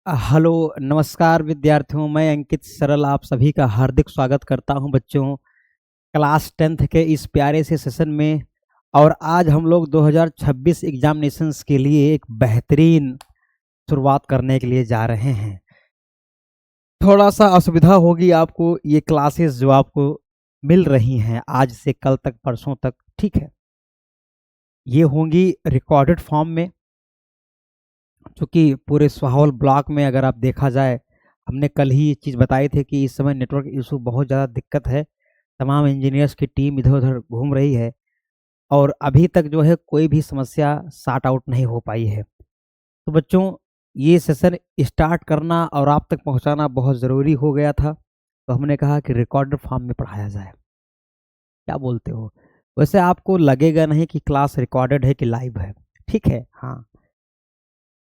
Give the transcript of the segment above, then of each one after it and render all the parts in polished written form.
Hello नमस्कार विद्यार्थियों, मैं अंकित सरल आप सभी का हार्दिक स्वागत करता हूं बच्चों क्लास 10th के इस प्यारे से सेशन में। और आज हम लोग 2026 एग्जामिनेशंस के लिए एक बेहतरीन शुरुआत करने के लिए जा रहे हैं। थोड़ा सा असुविधा होगी आपको, ये क्लासेस जो आपको मिल रही हैं आज से कल तक परसों तक, ठीक है, ये होंगी रिकॉर्डेड फॉर्म में। चूँकि पूरे सुहावल ब्लॉक में अगर आप देखा जाए, हमने कल ही ये चीज़ बताई थी कि इस समय नेटवर्क इशू बहुत ज़्यादा दिक्कत है। तमाम इंजीनियर्स की टीम इधर-उधर घूम रही है और अभी तक जो है कोई भी समस्या सॉर्ट आउट नहीं हो पाई है। तो बच्चों, ये सेशन स्टार्ट करना और आप तक पहुंचाना बहुत ज़रूरी हो गया था, तो हमने कहा कि रिकॉर्डेड फॉर्म में पढ़ाया जाए। क्या बोलते हो? वैसे आपको लगेगा नहीं कि क्लास रिकॉर्डेड है कि लाइव है, ठीक है? हाँ।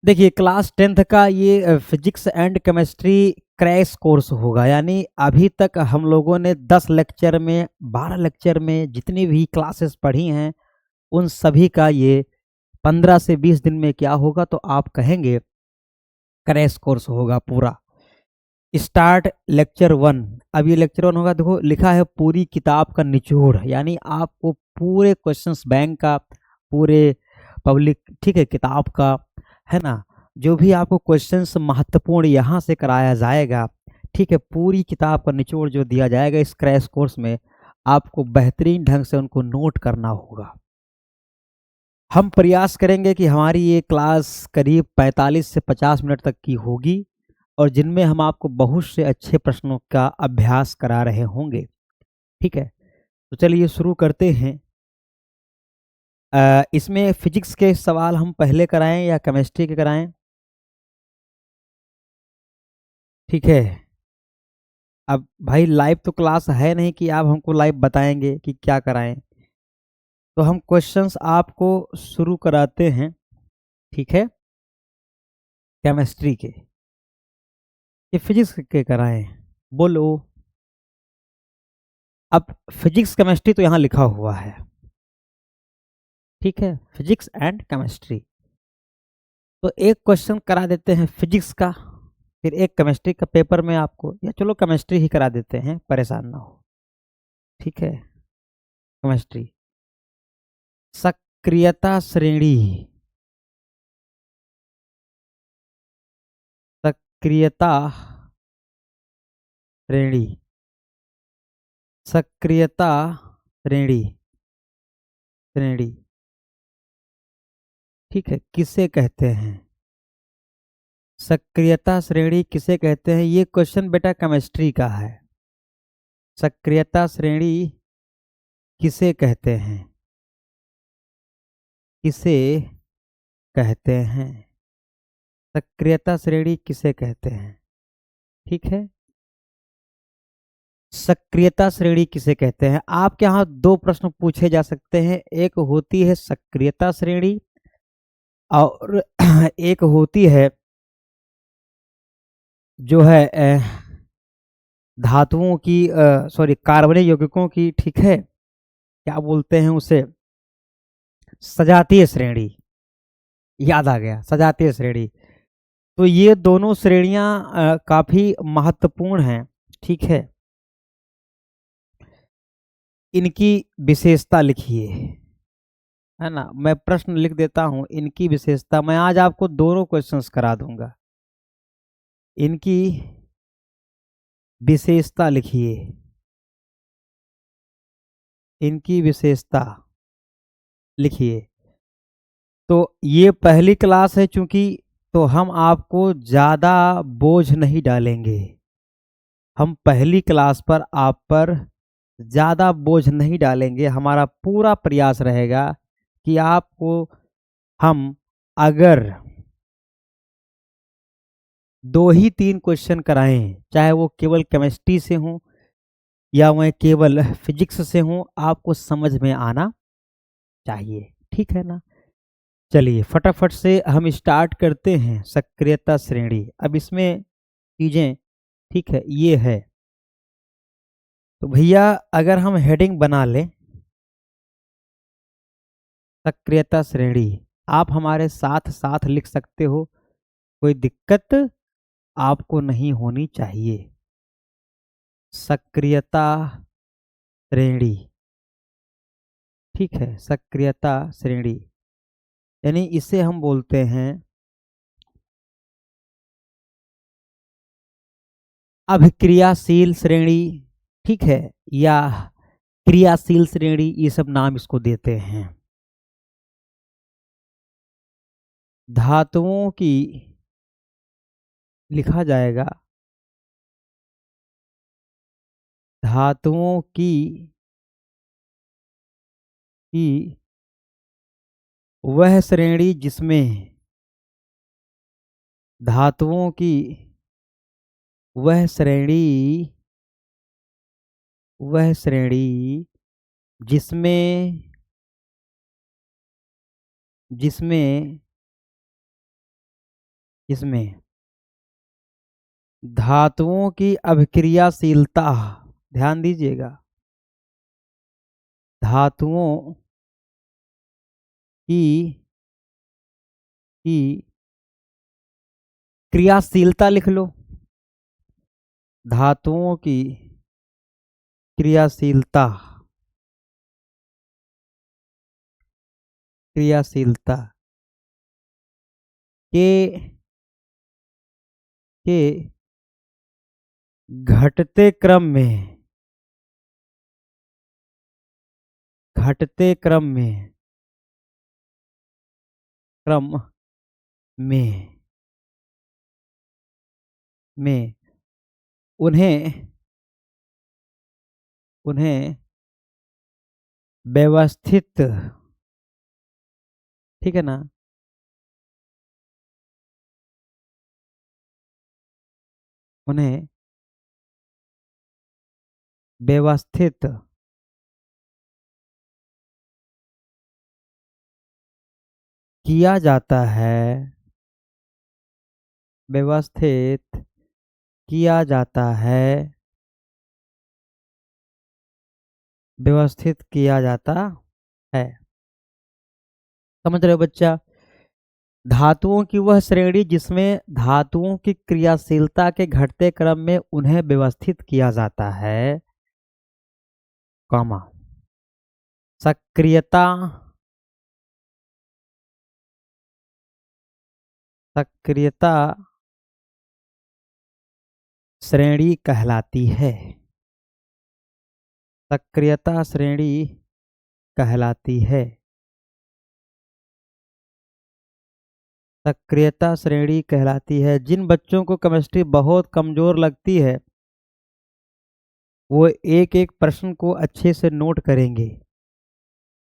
देखिए, क्लास 10th का ये physics and chemistry crash course होगा, यानी अभी तक हम लोगों ने 10 लेक्चर में 12 लेक्चर में जितनी भी क्लासेस पढ़ी हैं, उन सभी का ये 15 से 20 दिन में क्या होगा तो आप कहेंगे क्रैश कोर्स होगा पूरा। Start lecture 1। अब ये लेक्चर 1 होगा, देखो लिखा है पूरी किताब का निचोड़, यानी आपको पूरे क्वेश्चंस बैंक का, पूरे पब्लिक, ठीक है, किताब का, है ना, जो भी आपको क्वेश्चंस महत्वपूर्ण यहाँ से कराया जाएगा, ठीक है, पूरी किताब का निचोड़ जो दिया जाएगा इस क्रैश कोर्स में, आपको बेहतरीन ढंग से उनको नोट करना होगा। हम प्रयास करेंगे कि हमारी ये क्लास करीब 45 से 50 मिनट तक की होगी और जिनमें हम आपको बहुत से अच्छे प्रश्नों का अभ्यास करा रहे होंगे, ठीक है। तो चलिए शुरू करते हैं। इसमें फिजिक्स के सवाल हम पहले कराएं या केमिस्ट्री के कराएं? ठीक है। अब भाई लाइव तो क्लास है नहीं कि आप हमको लाइव बताएंगे कि क्या कराएं, तो हम क्वेश्चंस आपको शुरू कराते हैं, ठीक है, केमिस्ट्री के। ये फिजिक्स के कराएं, बोलो। अब फिजिक्स केमिस्ट्री तो यहाँ लिखा हुआ है, ठीक है, फिजिक्स एंड केमिस्ट्री। तो एक क्वेश्चन करा देते हैं फिजिक्स का, फिर एक केमिस्ट्री का पेपर में आपको, या चलो केमिस्ट्री ही करा देते हैं, परेशान ना हो, ठीक है। केमिस्ट्री, सक्रियता श्रेणी, सक्रियता श्रेणी, सक्रियता श्रेणी, श्रेणी, ठीक है, किसे कहते हैं? सक्रियता श्रेणी किसे कहते हैं? ये क्वेश्चन बेटा केमिस्ट्री का है। सक्रियता श्रेणी किसे कहते हैं? किसे कहते हैं? सक्रियता श्रेणी किसे कहते हैं? ठीक है, सक्रियता श्रेणी किसे कहते हैं? आपके यहाँ दो प्रश्न पूछे जा सकते हैं, एक होती है सक्रियता श्रेणी और एक होती है जो है धातुओं की, सॉरी, कार्बनिक यौगिकों की, ठीक है, क्या बोलते हैं उसे, सजातीय श्रेणी। याद आ गया, सजातीय श्रेणी। तो ये दोनों श्रेणियां काफी महत्वपूर्ण हैं, ठीक है। इनकी विशेषता लिखिए, है ना, मैं प्रश्न लिख देता हूं, इनकी विशेषता। मैं आज आपको दोनों क्वेश्चंस करा दूंगा, इनकी विशेषता लिखिए, इनकी विशेषता लिखिए। तो ये पहली क्लास है चूंकि, तो हम आपको ज़्यादा बोझ नहीं डालेंगे, हम पहली क्लास पर आप पर ज़्यादा बोझ नहीं डालेंगे। हमारा पूरा प्रयास रहेगा कि आपको हम अगर 2 ही 3 क्वेश्चन कराएं, चाहे वो केवल केमिस्ट्री से हों या वह केवल फिजिक्स से हों, आपको समझ में आना चाहिए, ठीक है ना। चलिए फटाफट से हम स्टार्ट करते हैं। सक्रियता श्रेणी, अब इसमें चीज़ें, ठीक है, ये है। तो भैया अगर हम हेडिंग बना लें सक्रियता श्रेणी, आप हमारे साथ साथ लिख सकते हो, कोई दिक्कत आपको नहीं होनी चाहिए। सक्रियता श्रेणी, ठीक है, सक्रियता श्रेणी, यानी इसे हम बोलते हैं अभिक्रियाशील श्रेणी, ठीक है, या क्रियाशील श्रेणी, ये सब नाम इसको देते हैं। धातुओं की, लिखा जाएगा धातुओं की वह श्रेणी जिसमें, धातुओं की वह श्रेणी, वह श्रेणी जिसमें, जिसमें जिसमें धातुओं की अभिक्रियाशीलता, ध्यान दीजिएगा, धातुओं की की क्रियाशीलता लिख लो, धातुओं की क्रियाशीलता, क्रियाशीलता के के घटते क्रम में, घटते क्रम में में उन्हें उन्हें व्यवस्थित, ठीक है ना, उन्हें व्यवस्थित किया जाता है, व्यवस्थित किया जाता है, व्यवस्थित किया जाता है। समझ रहे हो बच्चा? धातुओं की वह श्रेणी जिसमें धातुओं की क्रियाशीलता के घटते क्रम में उन्हें व्यवस्थित किया जाता है, कॉमा, सक्रियता, सक्रियता श्रेणी कहलाती है, सक्रियता श्रेणी कहलाती है, सक्रियता श्रेणी कहलाती है। जिन बच्चों को केमिस्ट्री बहुत कमजोर लगती है वो एक एक प्रश्न को अच्छे से नोट करेंगे,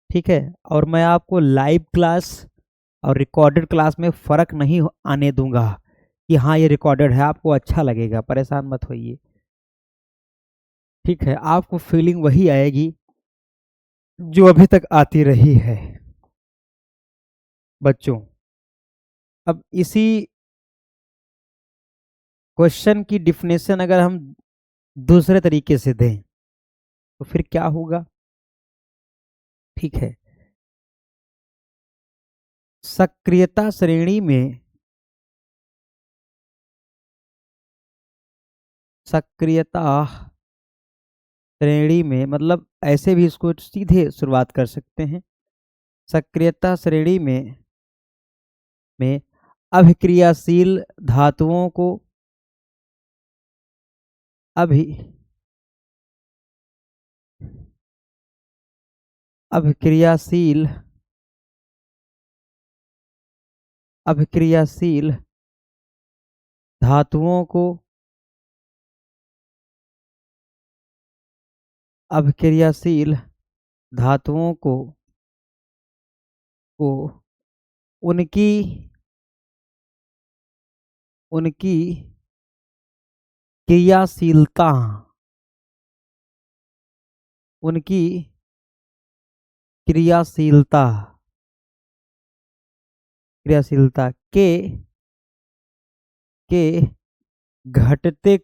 ठीक है, और मैं आपको लाइव क्लास और रिकॉर्डेड क्लास में फ़र्क नहीं आने दूंगा कि हाँ ये रिकॉर्डेड है, आपको अच्छा लगेगा, परेशान मत होइए, ठीक है, आपको फीलिंग वही आएगी जो अभी तक आती रही है। बच्चों, अब इसी क्वेश्चन की डिफिनेशन अगर हम दूसरे तरीके से दें तो फिर क्या होगा, ठीक है, सक्रियता श्रेणी में, सक्रियता श्रेणी में मतलब ऐसे भी इसको सीधे शुरुआत कर सकते हैं, सक्रियता श्रेणी में अभिक्रियाशील धातुओं को, अभि अभिक्रियाशील अभिक्रियाशील धातुओं को, अभिक्रियाशील धातुओं को उनकी उनकी क्रियाशीलता, उनकी क्रियाशीलता क्रियाशीलता के घटते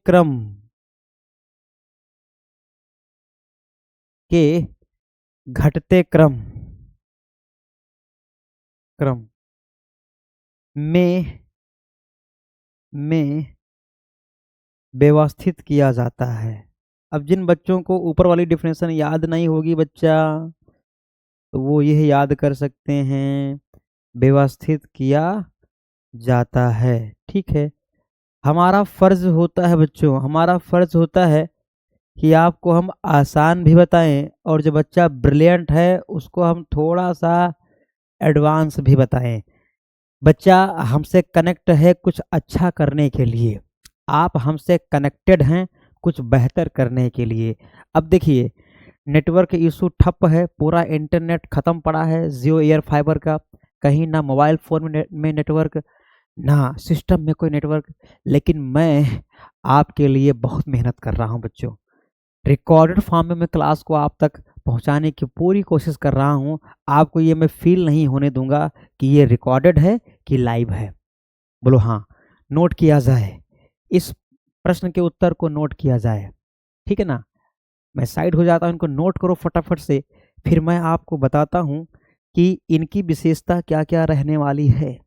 के घटते क्रम में व्यवस्थित किया जाता है। अब जिन बच्चों को ऊपर वाली डिफिनेशन याद नहीं होगी बच्चा, तो वो यह याद कर सकते हैं, व्यवस्थित किया जाता है। ठीक है। हमारा फर्ज होता है बच्चों, हमारा फर्ज होता है कि आपको हम आसान भी बताएं, और जो बच्चा ब्रिलियंट है उसको हम थोड़ा सा एडवांस भी बताएं। बच्चा हमसे कनेक्ट है कुछ अच्छा करने के लिए, आप हमसे कनेक्टेड हैं कुछ बेहतर करने के लिए। अब देखिए, नेटवर्क इशू ठप है, पूरा इंटरनेट खत्म पड़ा है जियो एयर फाइबर का, कहीं ना मोबाइल फ़ोन में नेटवर्क, ना सिस्टम में कोई नेटवर्क। लेकिन मैं आपके लिए बहुत मेहनत कर रहा हूं बच्चों, रिकॉर्डेड फॉर्म में मैं क्लास को आप तक पहुंचाने की पूरी कोशिश कर रहा हूं। आपको ये मैं फील नहीं होने दूंगा कि ये रिकॉर्डेड है कि लाइव है। बोलो हाँ, नोट किया जाए, इस प्रश्न के उत्तर को नोट किया जाए। ठीक है ना, मैं साइड हो जाता हूँ, इनको नोट करो फटाफट से, फिर मैं आपको बताता हूँ कि इनकी विशेषता क्या क्या रहने वाली है।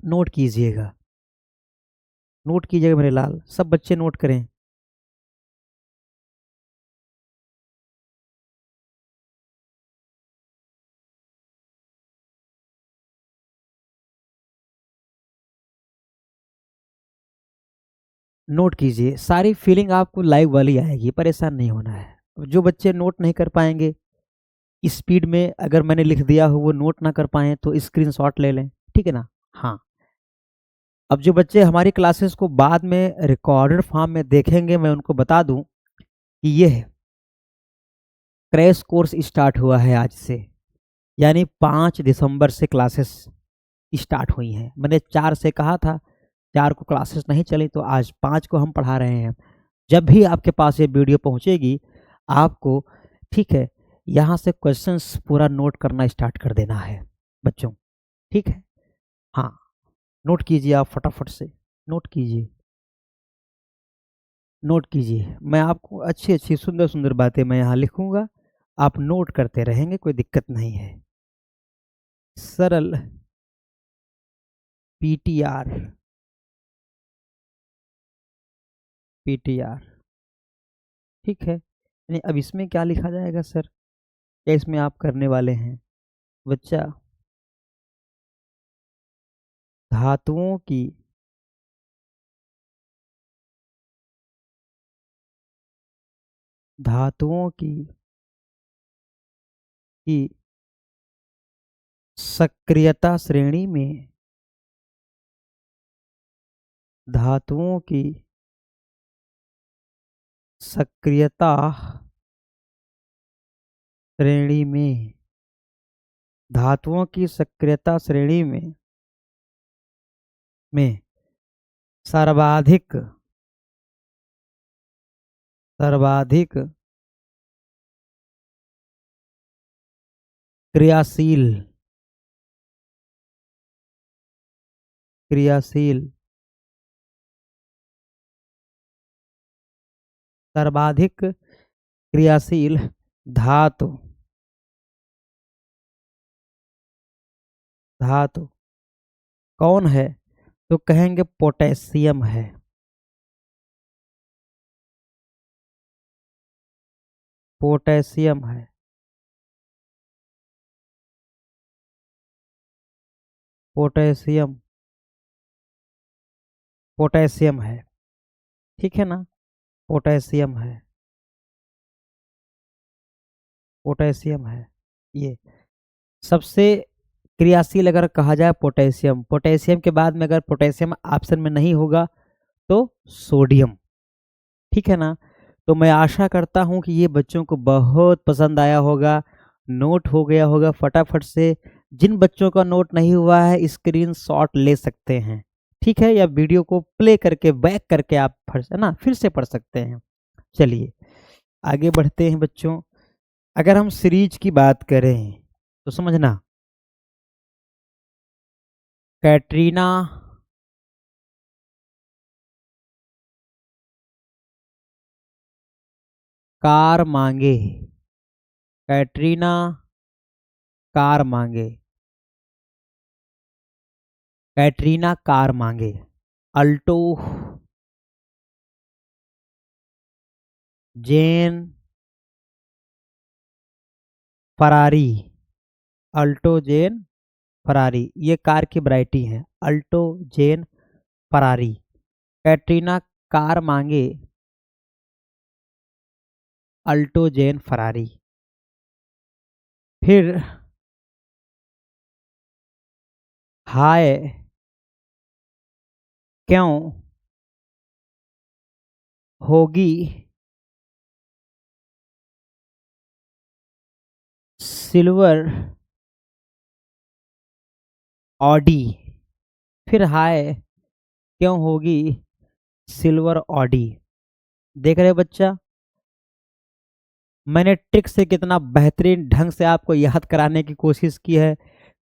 नोट कीजिएगा, नोट कीजिएगा मेरे लाल, सब बच्चे नोट करें। नोट कीजिए, सारी फीलिंग आपको लाइव वाली आएगी, परेशान नहीं होना है। जो बच्चे नोट नहीं कर पाएंगे, स्पीड में अगर मैंने लिख दिया हो वो नोट ना कर पाए तो स्क्रीनशॉट ले लें। ठीक है ना। हाँ, अब जो बच्चे हमारी क्लासेस को बाद में रिकॉर्डेड फॉर्म में देखेंगे, मैं उनको बता दूं कि ये क्रैश कोर्स स्टार्ट हुआ है आज से, यानी 5 दिसंबर से क्लासेस स्टार्ट हुई हैं। मैंने 4 से कहा था, 4 को क्लासेस नहीं चली, तो आज 5 को हम पढ़ा रहे हैं। जब भी आपके पास ये वीडियो पहुंचेगी आपको, ठीक है, यहाँ से क्वेश्चंस पूरा नोट करना स्टार्ट कर देना है बच्चों। ठीक है। हाँ, नोट कीजिए आप फटाफट से, नोट कीजिए, नोट कीजिए। मैं आपको अच्छी अच्छी सुंदर सुंदर बातें मैं यहाँ लिखूंगा, आप नोट करते रहेंगे, कोई दिक्कत नहीं है। सरल पीटीआर, पीटीआर, ठीक है। यानी अब इसमें क्या लिखा जाएगा सर, क्या इसमें आप करने वाले हैं बच्चा? धातुओं की धातुओं की सक्रियता श्रेणी में, धातुओं की सक्रियता श्रेणी में, धातुओं की सक्रियता श्रेणी में सर्वाधिक सर्वाधिक क्रियाशील क्रियाशील सर्वाधिक क्रियाशील धातु धातु कौन है? तो कहेंगे पोटेशियम है। पोटेशियम है, पोटेशियम, पोटेशियम है। ठीक है ना, पोटेशियम है, पोटेशियम है। ये सबसे क्रियाशील अगर कहा जाए पोटेशियम, पोटेशियम के बाद में अगर पोटेशियम ऑप्शन में नहीं होगा तो सोडियम। ठीक है ना। तो मैं आशा करता हूं कि ये बच्चों को बहुत पसंद आया होगा, नोट हो गया होगा फटाफट से। जिन बच्चों का नोट नहीं हुआ है स्क्रीन शॉट ले सकते हैं, ठीक है, या वीडियो को प्ले करके बैक करके आप है ना फिर से पढ़ सकते हैं। चलिए आगे बढ़ते हैं बच्चों। अगर हम सीरीज की बात करें तो समझना, कैटरीना कार मांगे, कैटरीना कार मांगे, कैटरीना कार मांगे, अल्टो जेन फरारी, अल्टो जेन फरारी, ये कार की वैरायटी है। अल्टो जेन फरारी। कैटरीना कार मांगे, अल्टो जेन फरारी। फिर हाय क्यों होगी सिल्वर ऑडी। फिर हाय क्यों होगी सिल्वर ऑडी। देख रहे हो बच्चा, मैंने ट्रिक से कितना बेहतरीन ढंग से आपको याद कराने की कोशिश की है।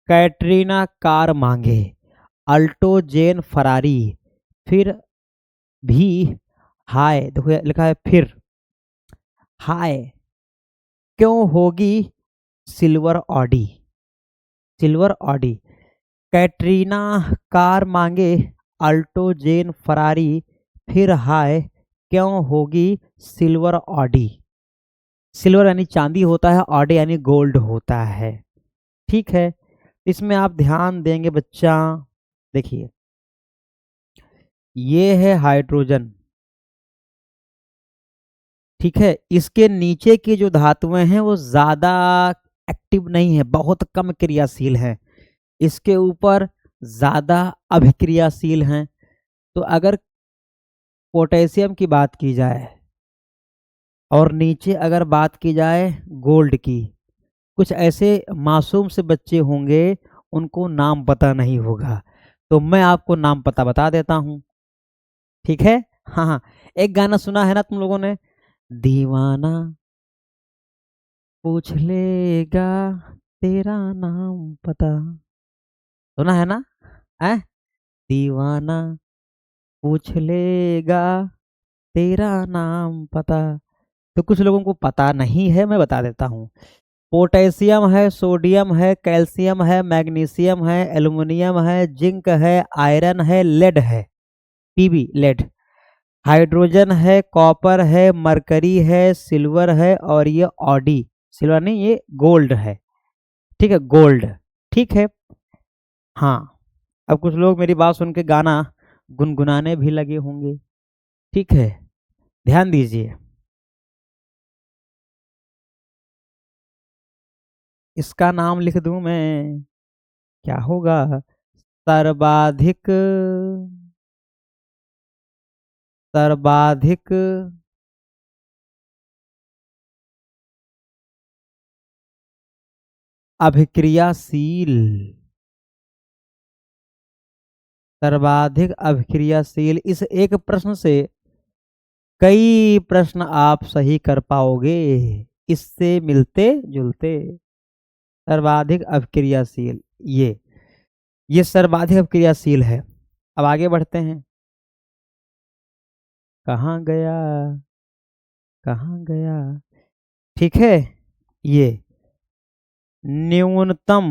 कैटरीना कार मांगे, अल्टो जेन फरारी, फिर भी हाय, देखो लिखा है फिर हाय क्यों होगी silver Audi. Silver Audi. Katrina car मांगे, अल्टो जेन फरारी, फिर हाय क्यों होगी सिल्वर ऑडी। सिल्वर यानी चांदी होता है, ऑडी यानी गोल्ड होता है। ठीक है, इसमें आप ध्यान देंगे बच्चा। देखिए, ये है हाइड्रोजन। ठीक है, इसके नीचे की जो धातुएं हैं वो ज्यादा एक्टिव नहीं है, बहुत कम क्रियाशील है। इसके ऊपर ज्यादा अभिक्रियाशील हैं। तो अगर पोटेशियम की बात की जाए और नीचे अगर बात की जाए गोल्ड की, कुछ ऐसे मासूम से बच्चे होंगे उनको नाम पता नहीं होगा, तो मैं आपको नाम पता बता देता हूँ। ठीक है। हाँ हाँ, एक गाना सुना है ना तुम लोगों ने, दीवाना पूछ लेगा तेरा नाम पता, सुना है ना? है, दीवाना पूछ लेगा तेरा नाम पता। तो कुछ लोगों को पता नहीं है, मैं बता देता हूँ। पोटेशियम है, सोडियम है, कैल्शियम है, मैग्नीशियम है, एल्युमिनियम है, जिंक है, आयरन है, लेड है। PB lead. हाइड्रोजन है, कॉपर है, मरकरी है, सिल्वर है, और ये ऑडी, सिल्वर नहीं, ये गोल्ड है। ठीक है, गोल्ड। ठीक है। हाँ, अब कुछ लोग मेरी बात सुन के गाना गुनगुनाने भी लगे होंगे। ठीक है, ध्यान दीजिए। इसका नाम लिख दूं मैं, क्या होगा? सर्वाधिक, सर्वाधिक अभिक्रियाशील, सर्वाधिक अभिक्रियाशील। इस एक प्रश्न से कई प्रश्न आप सही कर पाओगे, इससे मिलते जुलते। सर्वाधिक अभिक्रियाशील, ये सर्वाधिक अभिक्रियाशील है। अब आगे बढ़ते हैं। कहाँ गया, कहाँ गया? ठीक है, ये न्यूनतम,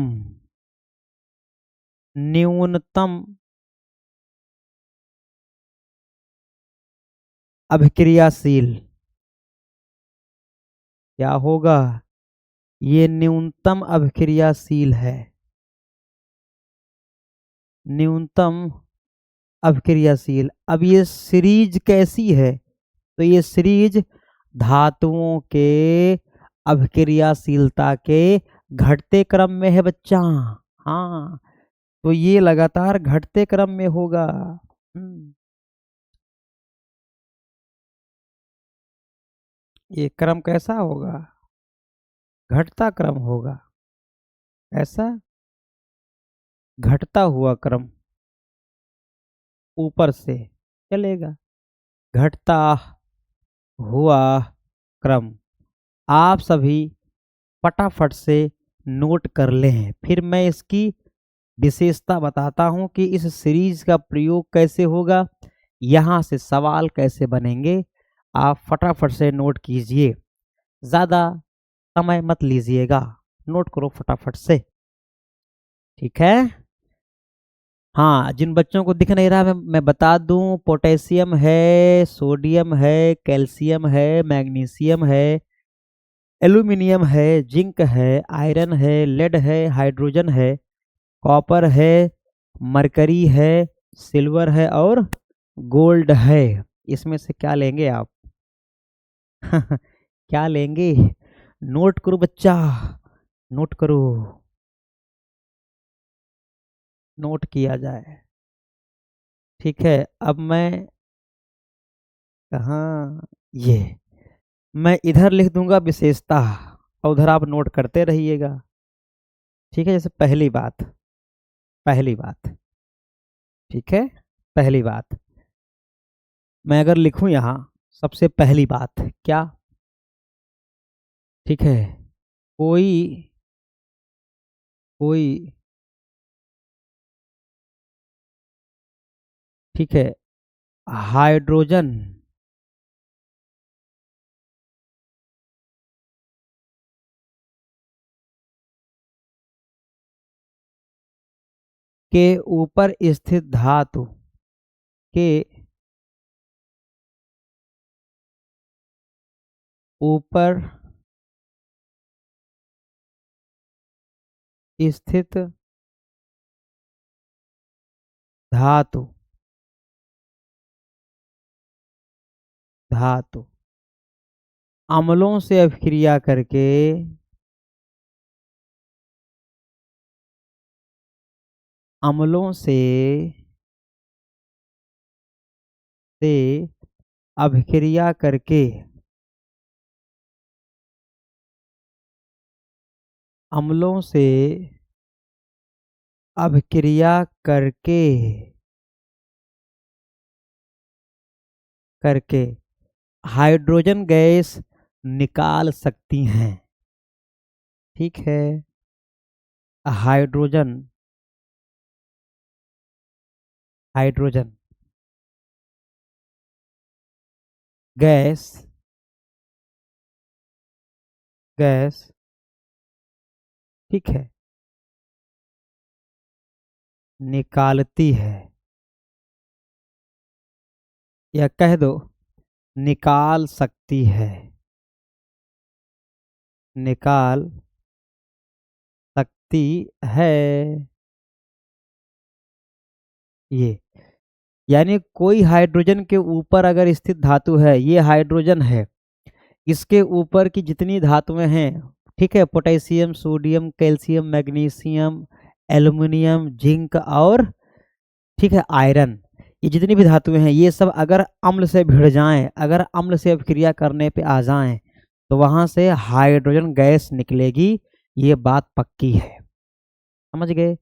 न्यूनतम अभिक्रियाशील क्या होगा? ये न्यूनतम अभिक्रियाशील है। न्यूनतम अभिक्रियाशील। अब ये सीरीज कैसी है? तो ये सीरीज धातुओं के अभिक्रियाशीलता के घटते क्रम में है बच्चा। हाँ, तो ये लगातार घटते क्रम में होगा। ये क्रम कैसा होगा? घटता क्रम होगा। ऐसा घटता हुआ क्रम ऊपर से चलेगा, घटता हुआ क्रम। आप सभी फटाफट से नोट कर लें, फिर मैं इसकी विशेषता बताता हूं कि इस सीरीज का प्रयोग कैसे होगा, यहां से सवाल कैसे बनेंगे। आप फटाफट से नोट कीजिए, ज़्यादा समय मत लीजिएगा, नोट करो फटाफट से। ठीक है, हाँ, जिन बच्चों को दिख नहीं रहा मैं बता दूं, पोटेशियम है, सोडियम है, कैल्शियम है, मैग्नीशियम है, एल्यूमिनियम है, जिंक है, आयरन है, लेड है, हाइड्रोजन है, कॉपर है, मरकरी है, सिल्वर है और गोल्ड है। इसमें से क्या लेंगे आप? क्या लेंगे? नोट करो बच्चा, नोट करो, नोट किया जाए। ठीक है, अब मैं कहाँ, ये मैं इधर लिख दूंगा विशेषता, और उधर आप नोट करते रहिएगा। ठीक है, जैसे पहली बात, पहली बात, ठीक है, पहली बात मैं अगर लिखूं यहाँ, सबसे पहली बात क्या? ठीक है, कोई कोई ठीक है, हाइड्रोजन के ऊपर स्थित धातु के ऊपर स्थित धातु धातु अम्लों से अभिक्रिया करके अम्लों से अभिक्रिया करके अम्लों से अभिक्रिया करके करके हाइड्रोजन गैस निकाल सकती हैं। ठीक है, हाइड्रोजन हाइड्रोजन गैस गैस ठीक है, निकालती है, या कह दो निकाल सकती है, निकाल सकती है। ये यानी कोई हाइड्रोजन के ऊपर अगर स्थित धातु है, ये हाइड्रोजन है, इसके ऊपर की जितनी धातुएं हैं, ठीक है, potassium, sodium, calcium, magnesium, aluminium, zinc और ठीक है आयरन, ये जितनी भी धातुएं हैं, ये सब अगर अम्ल से भिड़ जाएं, अगर अम्ल से अभिक्रिया करने पे आ जाएं, तो वहां से हाइड्रोजन गैस निकलेगी। ये बात पक्की है, समझ गए?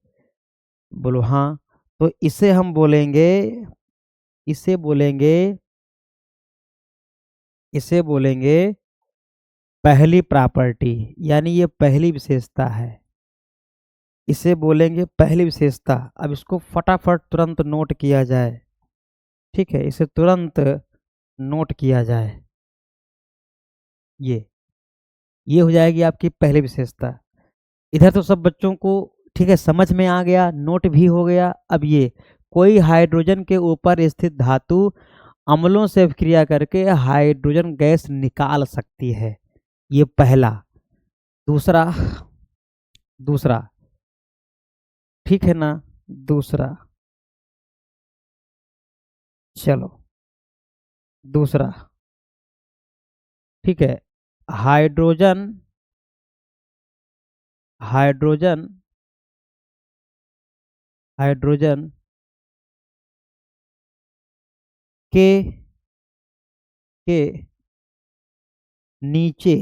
बोलो हाँ। तो इसे बोलेंगे इसे बोलेंगे पहली प्रॉपर्टी, यानी ये पहली विशेषता है। इसे बोलेंगे पहली विशेषता। अब इसको फटाफट तुरंत नोट किया जाए। ठीक है, इसे तुरंत नोट किया जाए। ये हो जाएगी आपकी पहली विशेषता। इधर तो सब बच्चों को ठीक है समझ में आ गया, नोट भी हो गया। अब ये कोई हाइड्रोजन के ऊपर स्थित धातु अम्लों से अभिक्रिया करके हाइड्रोजन गैस निकाल सकती है, ये पहला। दूसरा दूसरा ठीक है ना, दूसरा, चलो दूसरा, ठीक है, हाइड्रोजन हाइड्रोजन हाइड्रोजन के के नीचे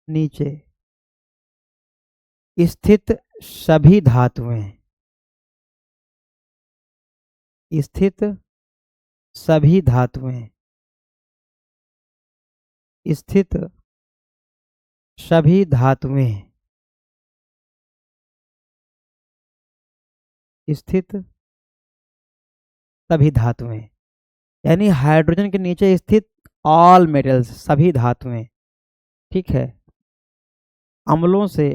नीचे स्थित सभी धातुएं स्थित सभी धातुएं स्थित सभी धातुएं स्थित सभी धातुएं, यानी हाइड्रोजन के नीचे स्थित ऑल मेटल्स, सभी धातुएं, ठीक है, अम्लों से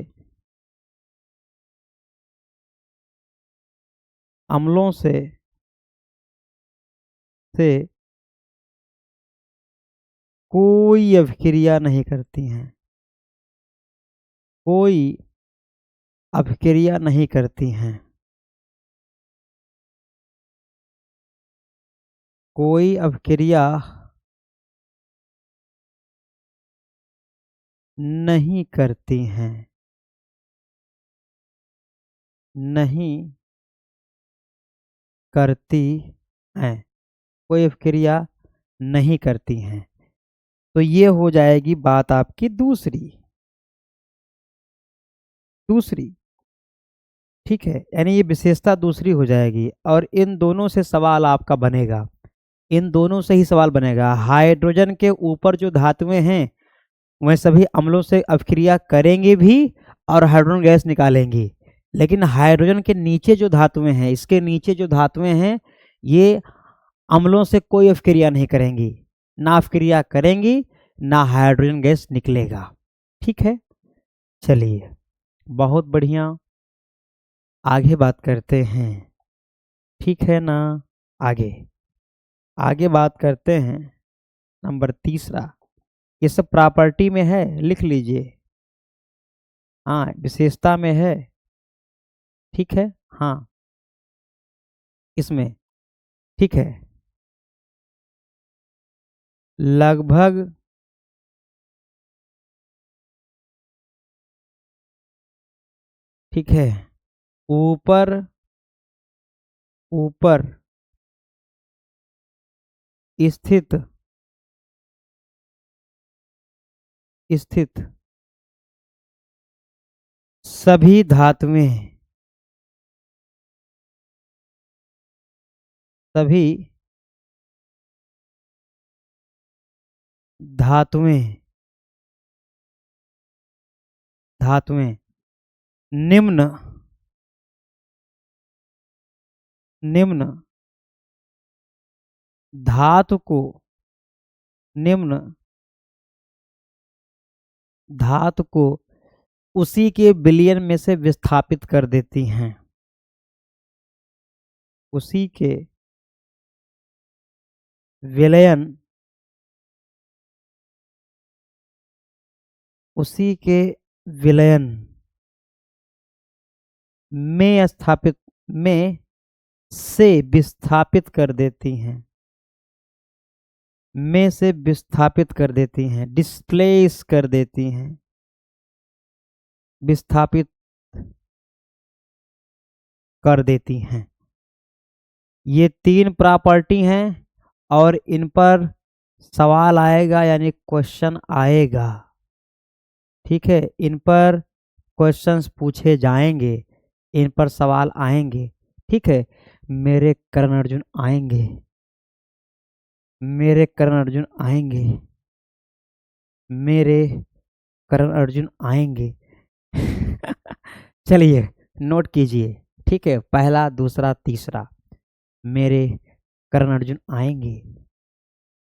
अम्लों से कोई अभिक्रिया नहीं करती हैं, कोई अभिक्रिया नहीं करती हैं, कोई अभिक्रिया नहीं करती हैं, नहीं करती हैं, कोई अभिक्रिया नहीं करती हैं। तो ये हो जाएगी बात आपकी दूसरी। दूसरी, ठीक है, यानी ये विशेषता दूसरी हो जाएगी। और इन दोनों से सवाल आपका बनेगा, इन दोनों से ही सवाल बनेगा। हाइड्रोजन के ऊपर जो धातुएं हैं वह सभी अम्लों से अभिक्रिया करेंगे भी और हाइड्रोजन गैस निकालेंगी, लेकिन हाइड्रोजन के नीचे जो धातुएं हैं, इसके नीचे जो धातुएं हैं, ये अम्लों से कोई अभिक्रिया नहीं करेंगी, ना अभिक्रिया करेंगी ना हाइड्रोजन गैस निकलेगा। ठीक है, चलिए बहुत बढ़िया, आगे बात करते हैं। ठीक है ना, आगे आगे बात करते हैं। नंबर तीसरा, ये सब प्रॉपर्टी में है, लिख लीजिए। हाँ, विशेषता में है। ठीक है, हाँ इसमें, ठीक है, लगभग ठीक है, ऊपर ऊपर स्थित स्थित सभी धातुएं, सभी धातुएं धातुएं निम्न निम्न धातु को निम्न धातु को उसी के विलयन में से विस्थापित कर देती हैं, उसी के विलयन उसी के विलयन में स्थापित में से विस्थापित कर देती हैं, में से विस्थापित कर देती हैं, डिस्प्लेस कर देती हैं, विस्थापित कर देती हैं। ये तीन प्रॉपर्टी हैं और इन पर सवाल आएगा, यानी क्वेश्चन आएगा। ठीक है, इन पर क्वेश्चंस पूछे जाएंगे, इन पर सवाल आएंगे। ठीक है, मेरे कर्ण अर्जुन आएंगे, मेरे कर्ण अर्जुन आएंगे, मेरे कर्ण अर्जुन आएंगे। चलिए नोट कीजिए। ठीक है, पहला दूसरा तीसरा, मेरे कर्ण अर्जुन आएंगे।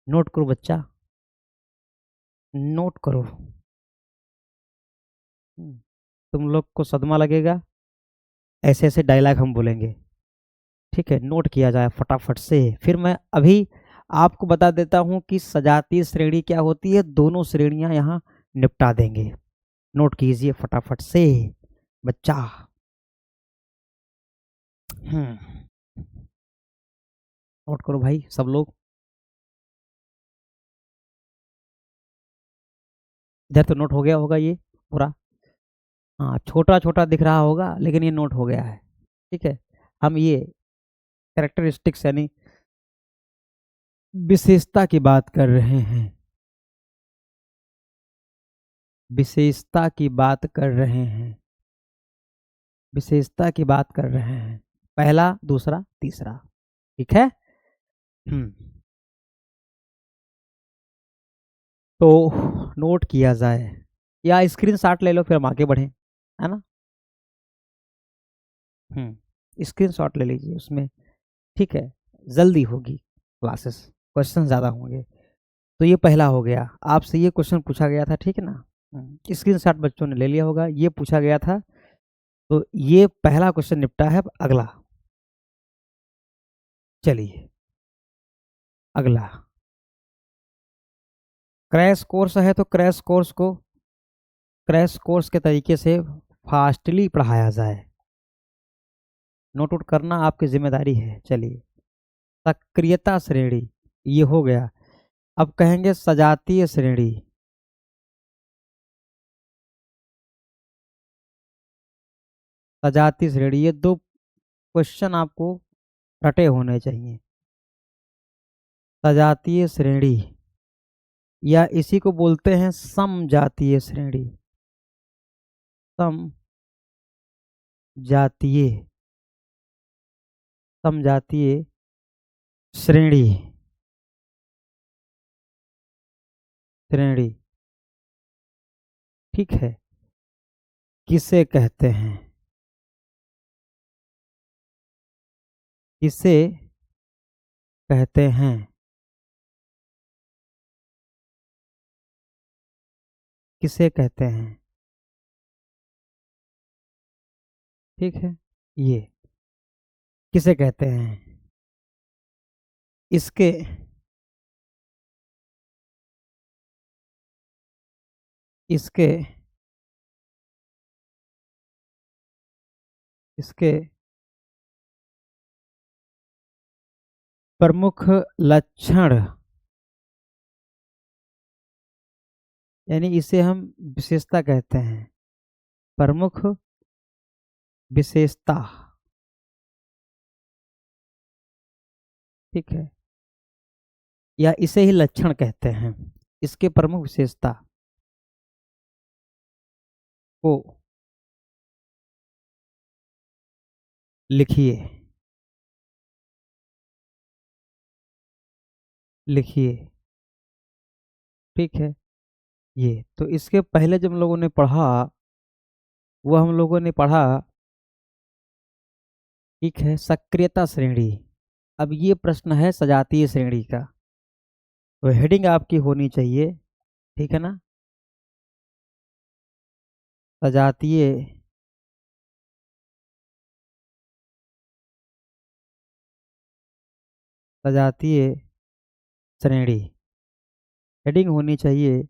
नोट करो बच्चा, नोट करो। तुम लोग को सदमा लगेगा, ऐसे ऐसे डायलॉग हम बोलेंगे। ठीक है, नोट किया जाए फटाफट से। फिर मैं अभी आपको बता देता हूं कि सजातीय श्रेणी क्या होती है, दोनों श्रेणियां यहाँ निपटा देंगे। नोट कीजिए फटाफट से बच्चा। नोट करो भाई सब लोग। इधर तो नोट हो गया होगा ये पूरा। हाँ, छोटा छोटा दिख रहा होगा लेकिन ये नोट हो गया है। ठीक है, हम ये कैरेक्टरिस्टिक्स यानी विशेषता की बात कर रहे हैं, विशेषता की बात कर रहे हैं, विशेषता की बात कर रहे हैं। पहला दूसरा तीसरा, ठीक है। तो नोट किया जाए या स्क्रीनशॉट ले लो, फिर हम आगे बढ़ें, है ना। स्क्रीनशॉट ले लीजिए उसमें। ठीक है, जल्दी होगी क्लासेस, क्वेश्चन ज़्यादा होंगे। तो ये पहला हो गया, आपसे ये क्वेश्चन पूछा गया था, ठीक है ना। स्क्रीनशॉट बच्चों ने ले लिया होगा, ये पूछा गया था। तो ये पहला क्वेश्चन निपटा है। अब अगला चलिए अगला, क्रैश कोर्स है तो क्रैश कोर्स के तरीके से फास्टली पढ़ाया जाए। नोट आउट करना आपकी जिम्मेदारी है। चलिए, सक्रियता श्रेणी ये हो गया। अब कहेंगे सजातीय श्रेणी। सजातीय श्रेणी, ये दो क्वेश्चन आपको रटे होने चाहिए। सजातीय श्रेणी या इसी को बोलते हैं समजातीय श्रेणी। समजातीय समजातीय श्रेणी श्रेणी ठीक है, किसे कहते हैं? किसे कहते हैं? किसे कहते हैं? ठीक है, ये किसे कहते हैं? इसके इसके इसके प्रमुख लक्षण, यानी इसे हम विशेषता कहते हैं। प्रमुख विशेषता, ठीक है, या इसे ही लक्षण कहते हैं। इसके प्रमुख विशेषता को लिखिए। लिखिए, ठीक है। ये तो इसके पहले जब हम लोगों ने पढ़ा, वो हम लोगों ने पढ़ा, ठीक है, सक्रियता श्रेणी। अब ये प्रश्न है सजातीय श्रेणी का, तो हेडिंग आपकी होनी चाहिए, ठीक है ना? सजातीय सजातीय श्रेणी, हेडिंग होनी चाहिए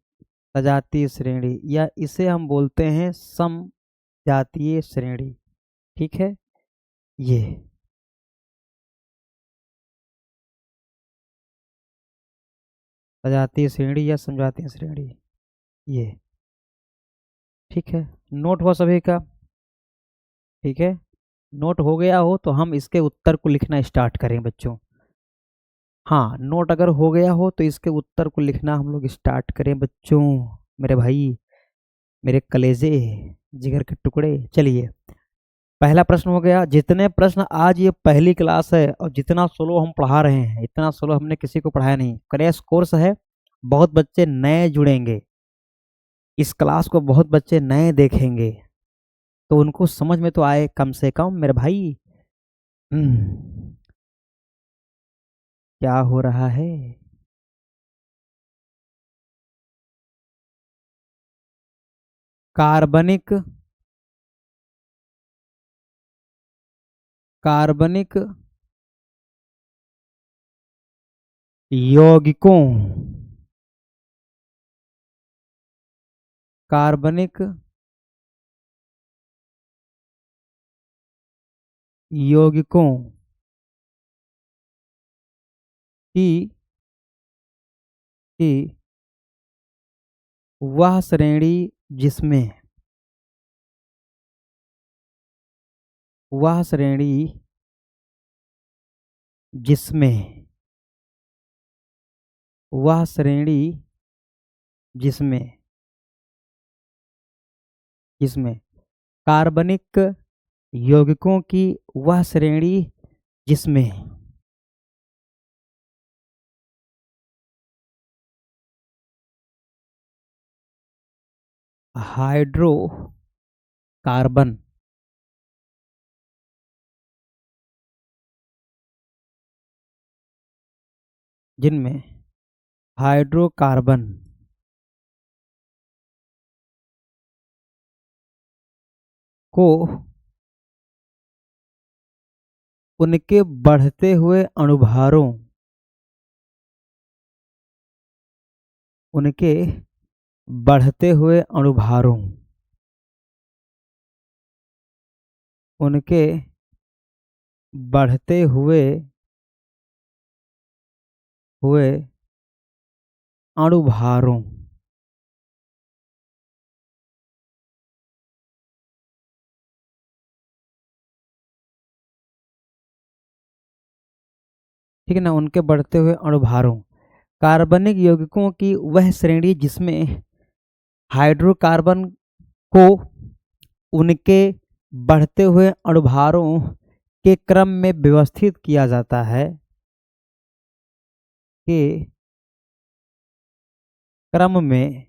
सजातीय श्रेणी, या इसे हम बोलते हैं समजातीय श्रेणी, ठीक है। ये सजातीय श्रेणी या समजातीय श्रेणी, ये ठीक है। नोट हुआ सभी का? ठीक है, नोट हो गया हो तो हम इसके उत्तर को लिखना स्टार्ट करें बच्चों। हाँ, नोट अगर हो गया हो तो इसके उत्तर को लिखना हम लोग स्टार्ट करें बच्चों। मेरे भाई, मेरे कलेजे, जिगर के टुकड़े। चलिए, पहला प्रश्न हो गया। जितने प्रश्न आज ये पहली क्लास है और जितना सोलो हम पढ़ा रहे हैं, इतना सोलो हमने किसी को पढ़ाया नहीं। क्रैश कोर्स है, बहुत बच्चे नए जुड़ेंगे, इस क्लास को बहुत बच्चे नए देखेंगे, तो उनको समझ में तो आए कम से कम मेरे भाई। हम्म, क्या हो रहा है? कार्बनिक कार्बनिक यौगिकों कार्बनिक यौगिकों की की वह श्रेणी जिसमें वह श्रेणी जिसमें वह श्रेणी जिसमें जिसमें कार्बनिक यौगिकों की वह श्रेणी जिसमें हाइड्रोकार्बन जिनमें हाइड्रोकार्बन को उनके बढ़ते हुए अणुभारों, उनके बढ़ते हुए अणुभारों, उनके बढ़ते हुए हुए अणुभारों, ठीक है ना, उनके बढ़ते हुए अणुभारों, कार्बनिक यौगिकों की वह श्रेणी जिसमें हाइड्रोकार्बन को उनके बढ़ते हुए अणुभारों के क्रम में व्यवस्थित किया जाता है, के क्रम में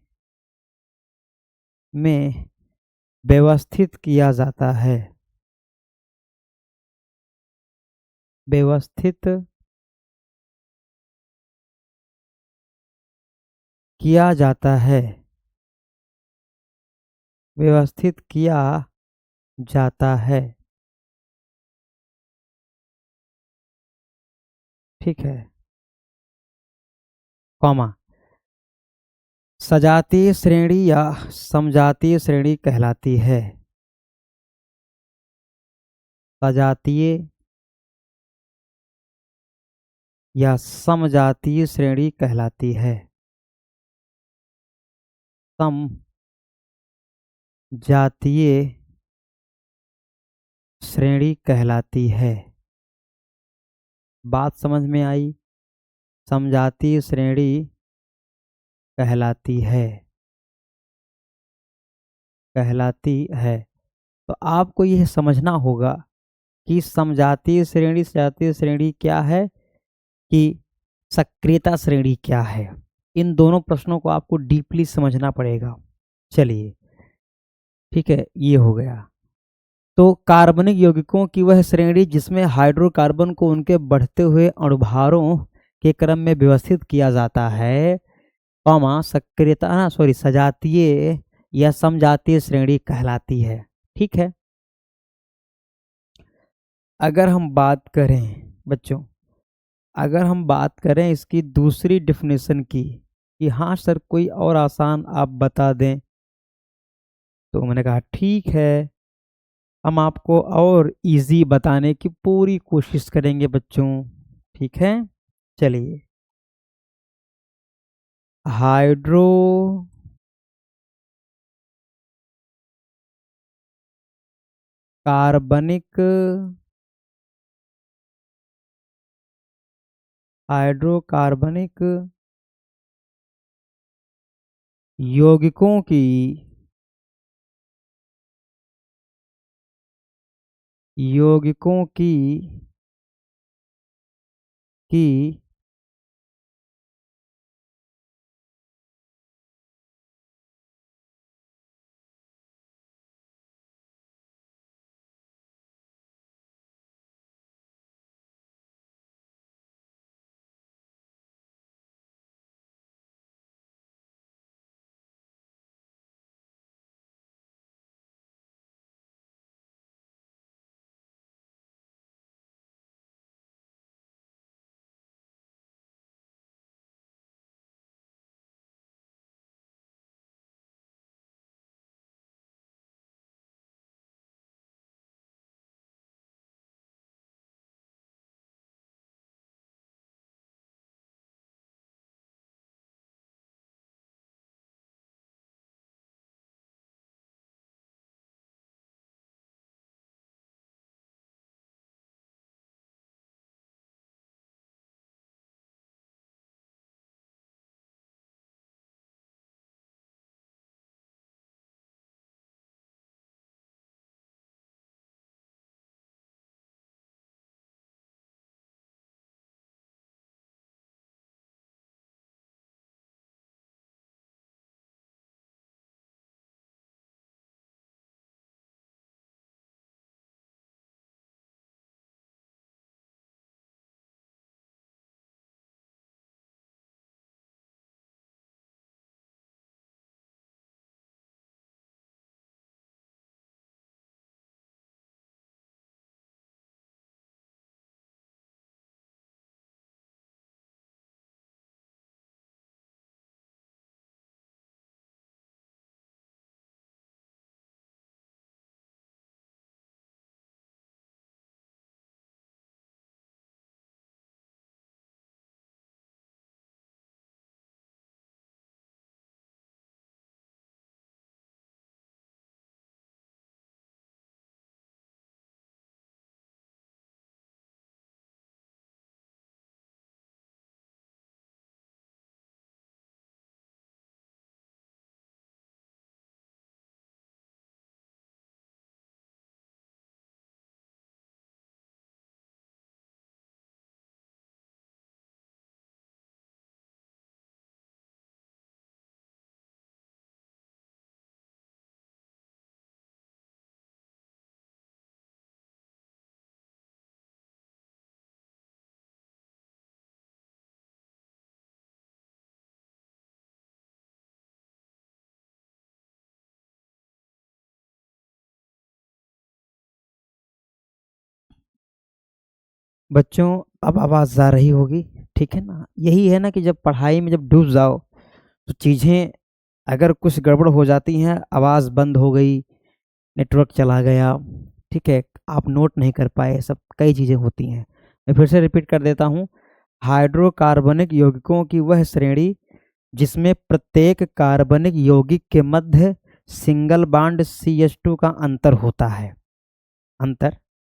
व्यवस्थित किया जाता है, व्यवस्थित किया जाता है, व्यवस्थित किया जाता है, ठीक है, कॉमा, सजातीय श्रेणी या समजातीय श्रेणी कहलाती है, सजातीय या समजातीय श्रेणी कहलाती है, समजातीय श्रेणी कहलाती है। बात समझ में आई? समजातीय श्रेणी कहलाती है, कहलाती है। तो आपको यह समझना होगा कि समजातीय श्रेणी सजातीय श्रेणी क्या है, कि सक्रियता श्रेणी क्या है। इन दोनों प्रश्नों को आपको डीपली समझना पड़ेगा। चलिए, ठीक है, ये हो गया। तो कार्बनिक यौगिकों की वह श्रेणी जिसमें हाइड्रोकार्बन को उनके बढ़ते हुए अणुभारों के क्रम में व्यवस्थित किया जाता है, कॉमा, सक्रियता सॉरी सजातीय या समजातीय श्रेणी कहलाती है। ठीक है। अगर हम बात करें बच्चों, अगर हम बात करें इसकी दूसरी डेफिनेशन की, कि हाँ सर कोई और आसान आप बता दें, तो मैंने कहा ठीक है, हम आपको और इजी बताने की पूरी कोशिश करेंगे बच्चों। ठीक है, चलिए, हाइड्रो कार्बनिक हाइड्रोकार्बनिक यौगिकों की यौगिकों की बच्चों अब आवाज़ आ रही होगी, ठीक है ना। यही है ना कि जब पढ़ाई में जब डूब जाओ तो चीज़ें अगर कुछ गड़बड़ हो जाती हैं, आवाज़ बंद हो गई, नेटवर्क चला गया, ठीक है, आप नोट नहीं कर पाए, सब कई चीज़ें होती हैं। मैं फिर से रिपीट कर देता हूँ। हाइड्रोकार्बनिक यौगिकों की वह श्रेणी जिसमें प्रत्येक कार्बनिक यौगिक के मध्य सिंगल बॉन्ड CH2 का अंतर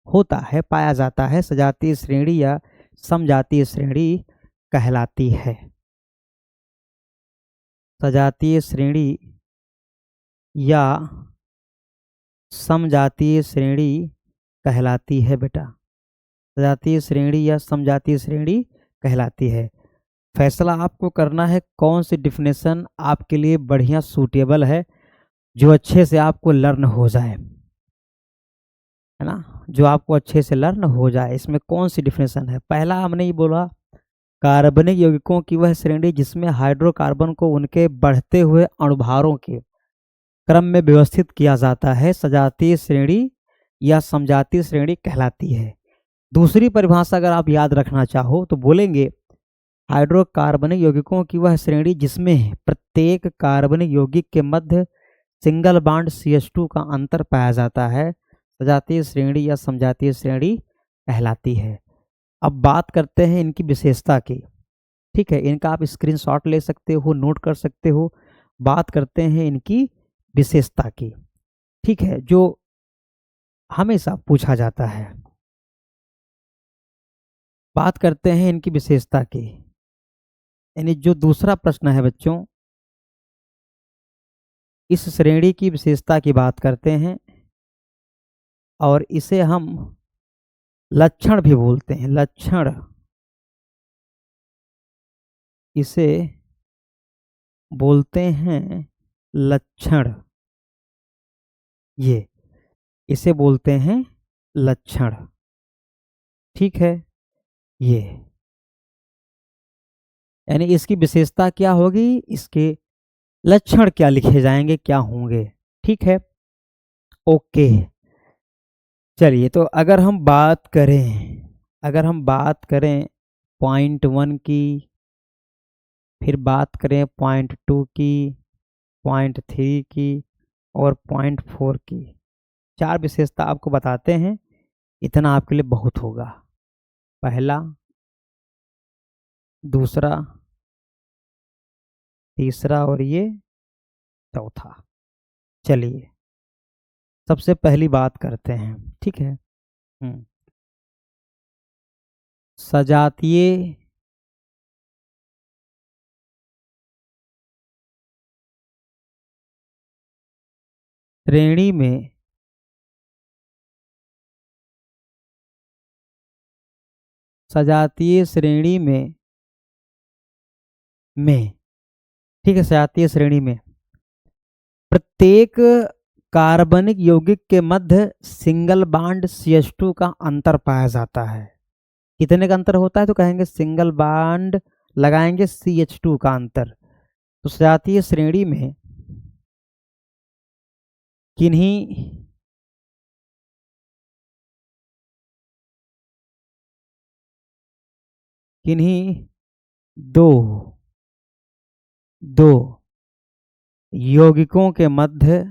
होता है, पाया जाता है, सजातीय श्रेणी या समजातीय श्रेणी कहलाती है। सजातीय श्रेणी या समजातीय श्रेणी कहलाती है बेटा। सजातीय श्रेणी या समजातीय श्रेणी कहलाती है। फैसला आपको करना है कौन सी डिफिनेशन आपके लिए बढ़िया सूटेबल है, जो अच्छे से आपको लर्न हो जाए, है ना, जो आपको अच्छे से लर्न हो जाए। इसमें कौन सी डिफिनेशन है? पहला हमने ये बोला, कार्बनिक यौगिकों की वह श्रेणी जिसमें हाइड्रोकार्बन को उनके बढ़ते हुए अणुभारों के क्रम में व्यवस्थित किया जाता है, सजातीय श्रेणी या समजातीय श्रेणी कहलाती है। दूसरी परिभाषा अगर आप याद रखना चाहो तो बोलेंगे, हाइड्रोकार्बनिक यौगिकों की वह श्रेणी जिसमें प्रत्येक कार्बनिक यौगिक के मध्य सिंगल बॉन्ड CH2 का अंतर पाया जाता है, सजातीय श्रेणी या समजातीय श्रेणी कहलाती है। अब बात करते हैं इनकी विशेषता की, ठीक है, इनका आप स्क्रीनशॉट ले सकते हो, नोट कर सकते हो। बात करते हैं इनकी विशेषता की, ठीक है, जो हमेशा पूछा जाता है। बात करते हैं इनकी विशेषता की, यानी जो दूसरा प्रश्न है बच्चों, इस श्रेणी की विशेषता की बात करते हैं और इसे हम लक्षण भी बोलते हैं। लक्षण, इसे बोलते हैं लक्षण। ये इसे बोलते हैं लक्षण, ठीक है। ये यानी इसकी विशेषता क्या होगी, इसके लक्षण क्या लिखे जाएंगे, क्या होंगे, ठीक है। ओके, चलिए तो अगर हम बात करें पॉइंट 1 की, फिर बात करें पॉइंट 2 की, पॉइंट 3 की और पॉइंट 4 की, 4 विशेषता आपको बताते हैं, इतना आपके लिए बहुत होगा। पहला, दूसरा, तीसरा और ये चौथा। चलिए सबसे पहली बात करते हैं, ठीक है। सजातीय श्रेणी में सजातीय श्रेणी में ठीक है, सजातीय श्रेणी में प्रत्येक कार्बनिक यौगिक के मध्य सिंगल बॉन्ड CH2 का अंतर पाया जाता है। कितने का अंतर होता है? तो कहेंगे सिंगल बॉन्ड लगाएंगे CH2 का अंतर। तो सजातीय श्रेणी में किन्हीं दो दो यौगिकों के मध्य,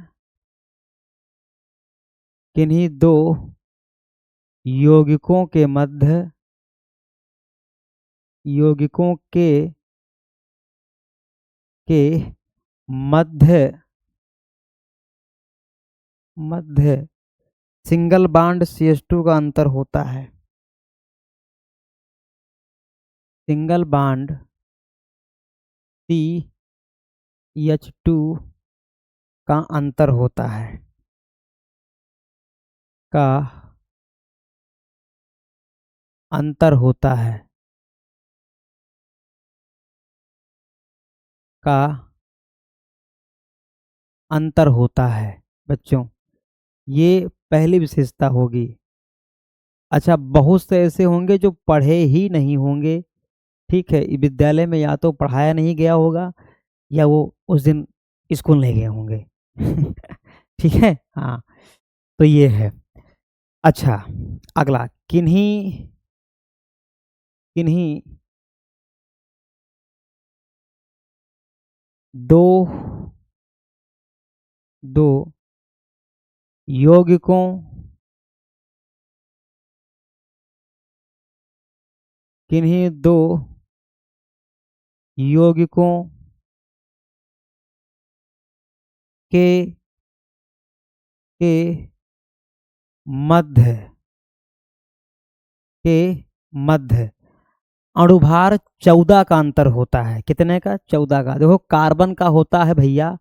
किन्हीं दो यौगिकों के मध्य, यौगिकों के मध्य सिंगल बॉन्ड CH2 का अंतर होता है। सिंगल बॉन्ड CH2 का अंतर होता है, का अंतर होता है, का अंतर होता है बच्चों। ये पहली विशेषता होगी। अच्छा, बहुत से ऐसे होंगे जो पढ़े ही नहीं होंगे, ठीक है, विद्यालय में या तो पढ़ाया नहीं गया होगा या वो उस दिन स्कूल नहीं गए होंगे। ठीक है, हाँ, तो ये है। अच्छा, अगला, किन्हीं किन्हीं दो दो यौगिकों किन्हीं दो यौगिकों के के मध्य के मध्य अणुभार 14 का अंतर होता है। कितने का? 14 का। देखो कार्बन का होता है भैया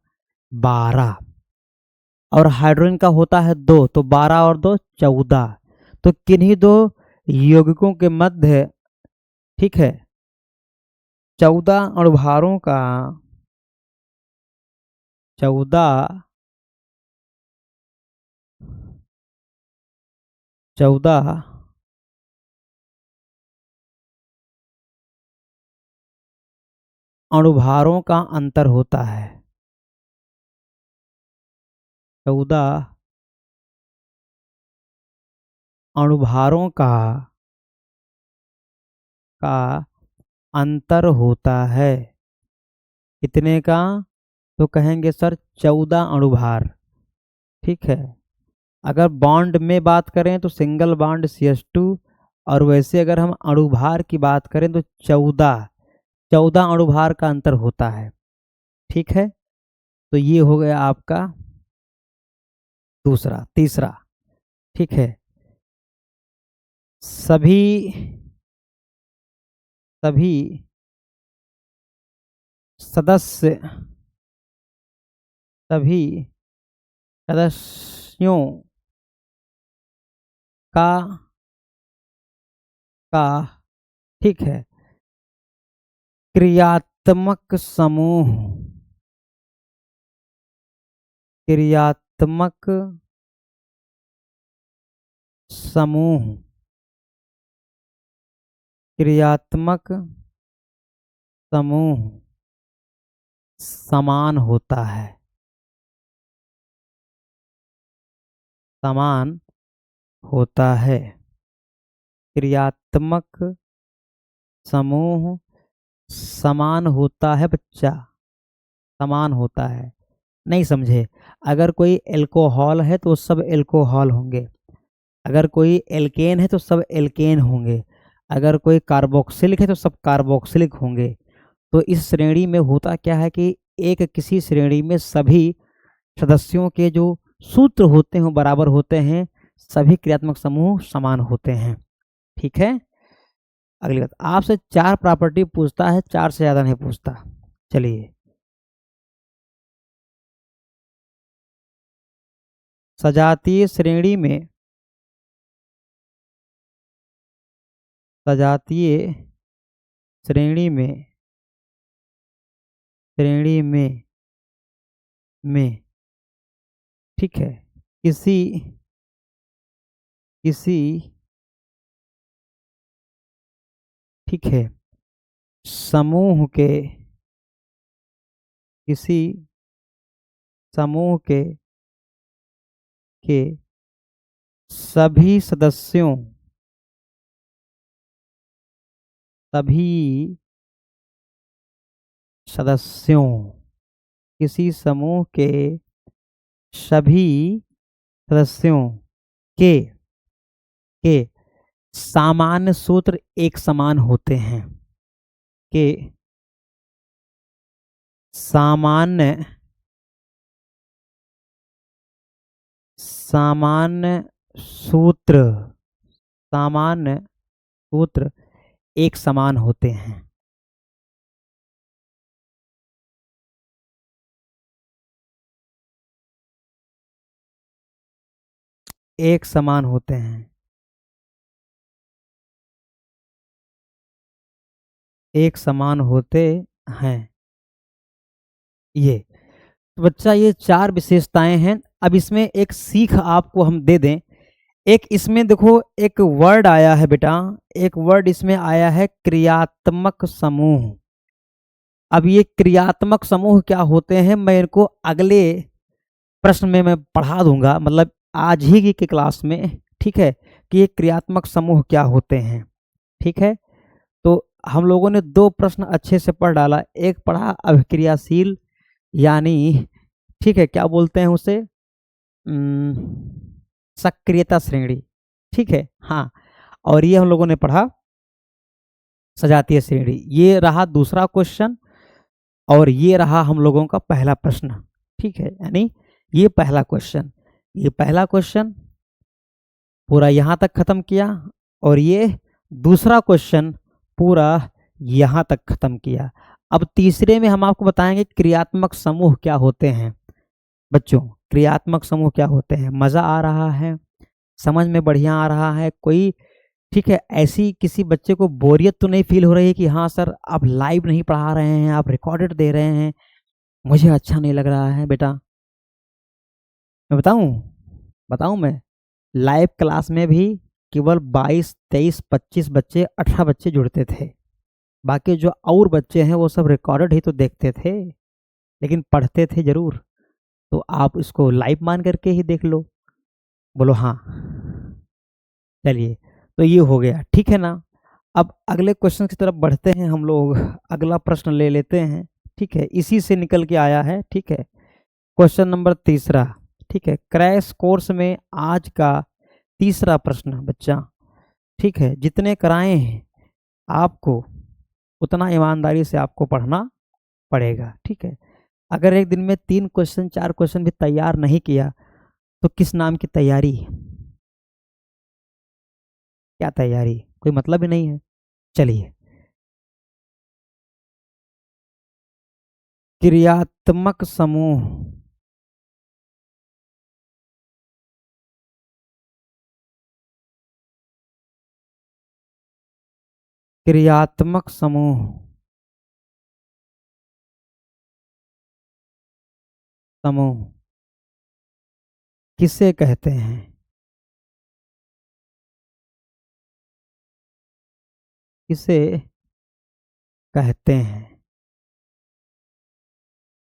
12 और हाइड्रोजन का होता है 2, तो 12 और 2 14। तो किन्हीं दो यौगिकों के मध्य, ठीक है, 14 अणुभारों का 14 अणुभारों का अंतर होता है। 14 अणुभारों का अंतर होता है। कितने का? तो कहेंगे सर 14 अणुभार। ठीक है। अगर बॉन्ड में बात करें तो सिंगल बॉन्ड CH2, और वैसे अगर हम अणुभार की बात करें तो 14 अणुभार का अंतर होता है। ठीक है। तो ये हो गया आपका दूसरा। तीसरा, ठीक है, सभी सभी सदस्य सभी सदस्यों का का ठीक है, क्रियात्मक समूह क्रियात्मक समूह क्रियात्मक समूह समान होता है। समान होता है। क्रियात्मक समूह समान होता है बच्चा। समान होता है। नहीं समझे? अगर कोई एल्कोहल है तो सब एल्कोहल होंगे, अगर कोई एल्केन है तो सब एल्केन होंगे, अगर कोई कार्बोक्सिलिक है तो सब कार्बोक्सिलिक होंगे। तो इस श्रेणी में होता क्या है कि एक किसी श्रेणी में सभी सदस्यों के जो सूत्र होते हैं वो बराबर होते हैं, सभी क्रियात्मक समूह समान होते हैं। ठीक है। अगली बात, आपसे 4 प्रॉपर्टी पूछता है, 4 से ज्यादा नहीं पूछता। चलिए, सजातीय श्रेणी में सजातीय श्रेणी में ठीक है, किसी किसी ठीक है, समूह के किसी समूह के सभी सदस्यों सभी सदस्यों किसी समूह के सभी सदस्यों के के सामान्य सूत्र एक समान होते हैं। के सामान्य सामान्य सूत्र सामान्य सूत्र एक समान होते हैं। एक समान होते हैं। एक समान होते हैं। ये तो बच्चा, ये 4 विशेषताएं हैं। अब इसमें एक सीख आपको हम दे दें। एक इसमें देखो, एक वर्ड आया है बेटा, एक वर्ड इसमें आया है क्रियात्मक समूह। अब ये क्रियात्मक समूह क्या होते हैं, मैं इनको अगले प्रश्न में मैं पढ़ा दूंगा, मतलब आज ही की क्लास में। ठीक है, कि ये क्रियात्मक समूह क्या होते हैं। ठीक है। तो हम लोगों ने दो प्रश्न अच्छे से पढ़ डाला। एक पढ़ा अभिक्रियाशील यानी, ठीक है, क्या बोलते हैं उसे, सक्रियता श्रेणी, ठीक है, हाँ। और ये हम लोगों ने पढ़ा सजातीय श्रेणी। ये रहा दूसरा क्वेश्चन और ये रहा हम लोगों का पहला प्रश्न, ठीक है। यानी ये पहला क्वेश्चन, ये पहला क्वेश्चन पूरा यहाँ तक खत्म किया और ये दूसरा क्वेश्चन पूरा यहाँ तक खत्म किया। अब तीसरे में हम आपको बताएंगे क्रियात्मक समूह क्या होते हैं। बच्चों, क्रियात्मक समूह क्या होते हैं? मज़ा आ रहा है? समझ में बढ़िया आ रहा है कोई? ठीक है, ऐसी किसी बच्चे को बोरियत तो नहीं फील हो रही है कि हाँ सर आप लाइव नहीं पढ़ा रहे हैं, आप रिकॉर्डेड दे रहे हैं, मुझे अच्छा नहीं लग रहा है? बेटा मैं बताऊं मैं लाइव क्लास में भी केवल 22, 23, 25 बच्चे, 18 बच्चे जुड़ते थे। बाकी जो और बच्चे हैं वो सब रिकॉर्डेड ही तो देखते थे, लेकिन पढ़ते थे जरूर। तो आप इसको लाइव मान करके ही देख लो। बोलो हाँ। चलिए, तो ये हो गया, ठीक है ना। अब अगले क्वेश्चन की तरफ बढ़ते हैं हम लोग। अगला प्रश्न ले लेते हैं, ठीक है, इसी से निकल के आया है, ठीक है। क्वेश्चन नंबर तीसरा, ठीक है, क्रैश कोर्स में आज का तीसरा प्रश्न बच्चा, ठीक है। जितने कराए हैं आपको उतना ईमानदारी से आपको पढ़ना पड़ेगा, ठीक है। अगर एक दिन में 3 क्वेश्चन 4 क्वेश्चन भी तैयार नहीं किया तो किस नाम की तैयारी? क्या तैयारी? कोई मतलब ही नहीं है। चलिए, क्रियात्मक समूह, क्रियात्मक समूह, समूह किसे कहते हैं? किसे कहते हैं?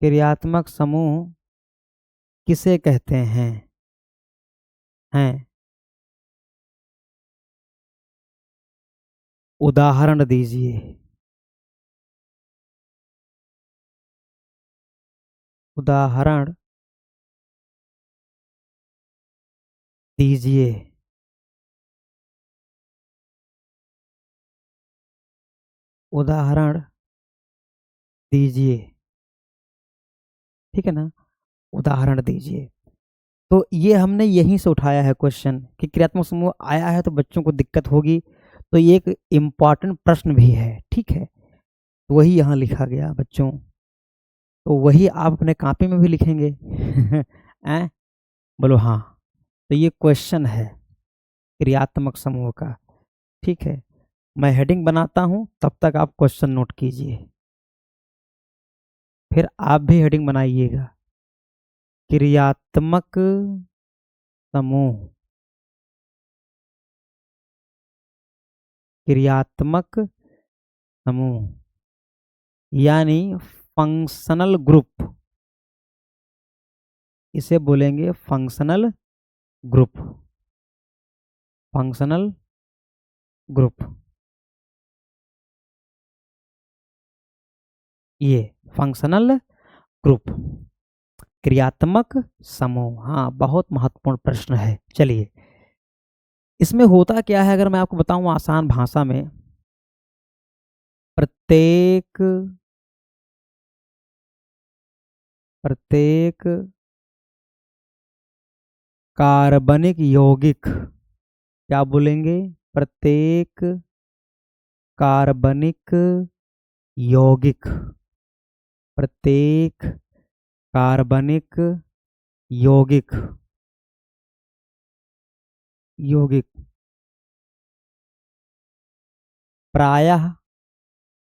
क्रियात्मक समूह किसे कहते हैं? उदाहरण दीजिए। उदाहरण दीजिए। उदाहरण दीजिए, ठीक है ना। उदाहरण दीजिए। तो ये हमने यहीं से उठाया है क्वेश्चन कि क्रियात्मक समूह आया है तो बच्चों को दिक्कत होगी, तो ये एक इम्पॉर्टेंट प्रश्न भी है, ठीक है। वही यहाँ लिखा गया बच्चों, तो वही आप अपने कॉपी में भी लिखेंगे। हैं? बोलो हाँ। तो ये क्वेश्चन है क्रियात्मक समूह का, ठीक है। मैं हेडिंग बनाता हूँ, तब तक आप क्वेश्चन नोट कीजिए, फिर आप भी हेडिंग बनाइएगा। क्रियात्मक समूह, क्रियात्मक समूह यानी फंक्शनल ग्रुप, इसे बोलेंगे फंक्शनल ग्रुप। फंक्शनल ग्रुप, ये फंक्शनल ग्रुप, क्रियात्मक समूह। हाँ, बहुत महत्वपूर्ण प्रश्न है। चलिए, इसमें होता क्या है अगर मैं आपको बताऊं आसान भाषा में, प्रत्येक प्रत्येक कार्बनिक यौगिक, क्या बोलेंगे? प्रत्येक कार्बनिक यौगिक, प्रत्येक कार्बनिक यौगिक, यौगिक प्रायः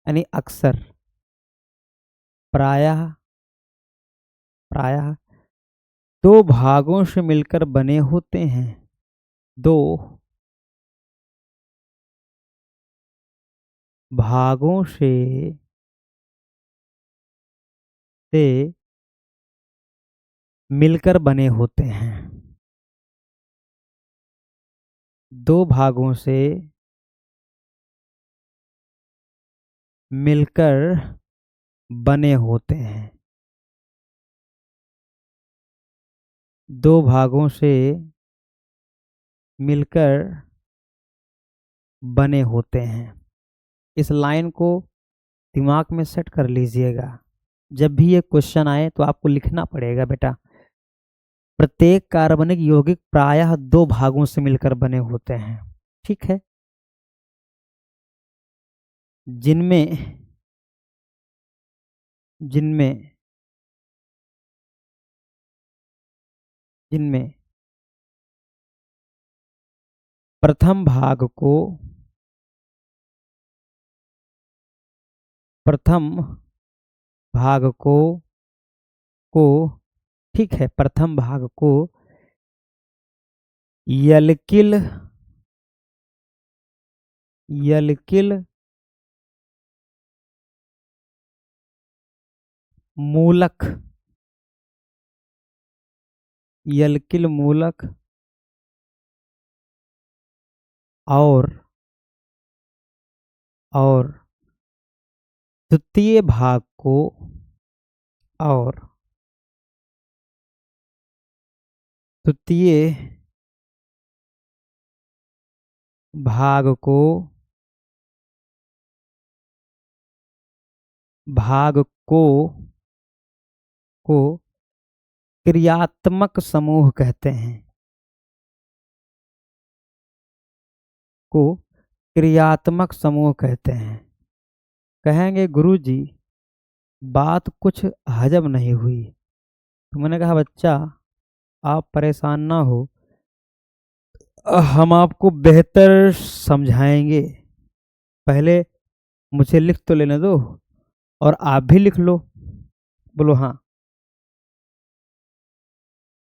यानी अक्सर, प्रायः प्रायः दो भागों से मिलकर बने होते हैं। दो भागों से मिलकर बने होते हैं। दो भागों से मिलकर बने होते हैं। दो भागों से मिलकर बने होते हैं। इस लाइन को दिमाग में सेट कर लीजिएगा। जब भी ये क्वेश्चन आए तो आपको लिखना पड़ेगा बेटा। प्रत्येक कार्बनिक यौगिक प्रायः दो भागों से मिलकर बने होते हैं। ठीक है। जिनमें जिनमें जिनमें प्रथम भाग को प्रथम भाग को ठीक है, प्रथम भाग को यल्किल यल्किल मूलक यल्किल मूलक और द्वितीय भाग को और द्वितीय भाग को क्रियात्मक समूह कहते हैं। को क्रियात्मक समूह कहते हैं। कहेंगे गुरुजी बात कुछ हजम नहीं हुई। तो मैंने कहा बच्चा आप परेशान ना हो, हम आपको बेहतर समझाएंगे। पहले मुझे लिख तो लेने दो और आप भी लिख लो। बोलो हाँ,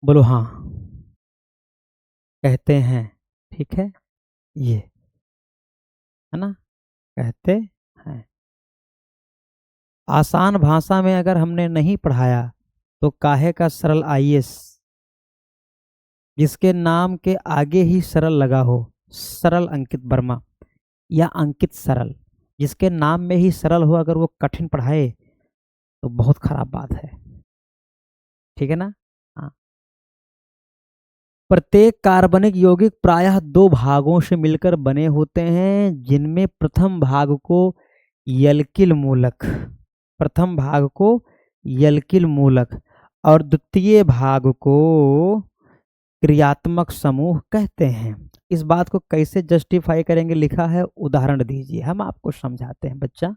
बोलो हाँ। कहते हैं, ठीक है, ये है ना, कहते हैं। आसान भाषा में अगर हमने नहीं पढ़ाया तो काहे का सरल आईएएस, जिसके नाम के आगे ही सरल लगा हो, सरल अंकित वर्मा या अंकित सरल, जिसके नाम में ही सरल हो, अगर वो कठिन पढ़ाए तो बहुत खराब बात है। ठीक है ना। हाँ। प्रत्येक कार्बनिक यौगिक प्रायः दो भागों से मिलकर बने होते हैं, जिनमें प्रथम भाग को यल्किल मूलक प्रथम भाग को यल्किल मूलक और द्वितीय भाग को क्रियात्मक समूह कहते हैं। इस बात को कैसे जस्टिफाई करेंगे, लिखा है उदाहरण दीजिए। हम आपको समझाते हैं बच्चा,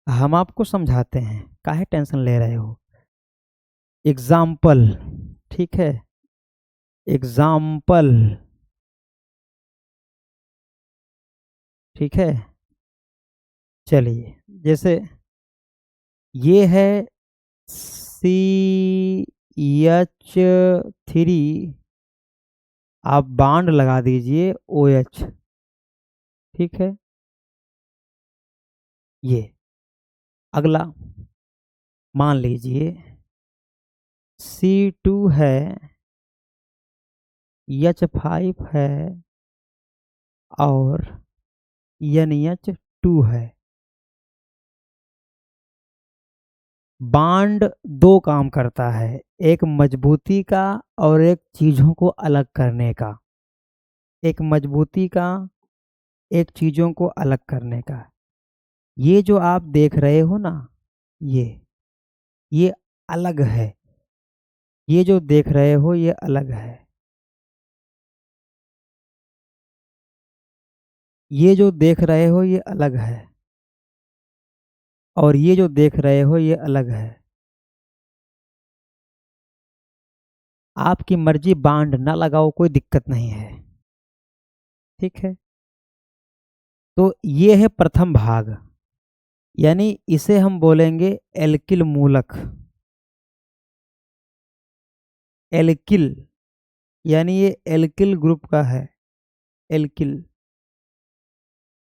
हम आपको समझाते हैं, काहे टेंशन ले रहे हो। एग्जाम्पल, ठीक है, एग्जाम्पल, ठीक है। चलिए, जैसे ये है CH3, आप बांड लगा दीजिए OH, ठीक है। ये अगला मान लीजिए C2 है, H5 है और NH2 है। बांड दो काम करता है, एक मजबूती का और एक चीजों को अलग करने का। एक मजबूती का, एक चीजों को अलग करने का। ये जो आप देख रहे हो ना, ये अलग है। ये जो देख रहे हो ये अलग है। ये जो देख रहे हो ये अलग है और ये जो देख रहे हो ये अलग है। आपकी मर्जी, बांड ना लगाओ, कोई दिक्कत नहीं है, ठीक है। तो ये है प्रथम भाग, यानी इसे हम बोलेंगे एल्किल मूलक। एल्किल यानी ये एल्किल ग्रुप का है। एल्किल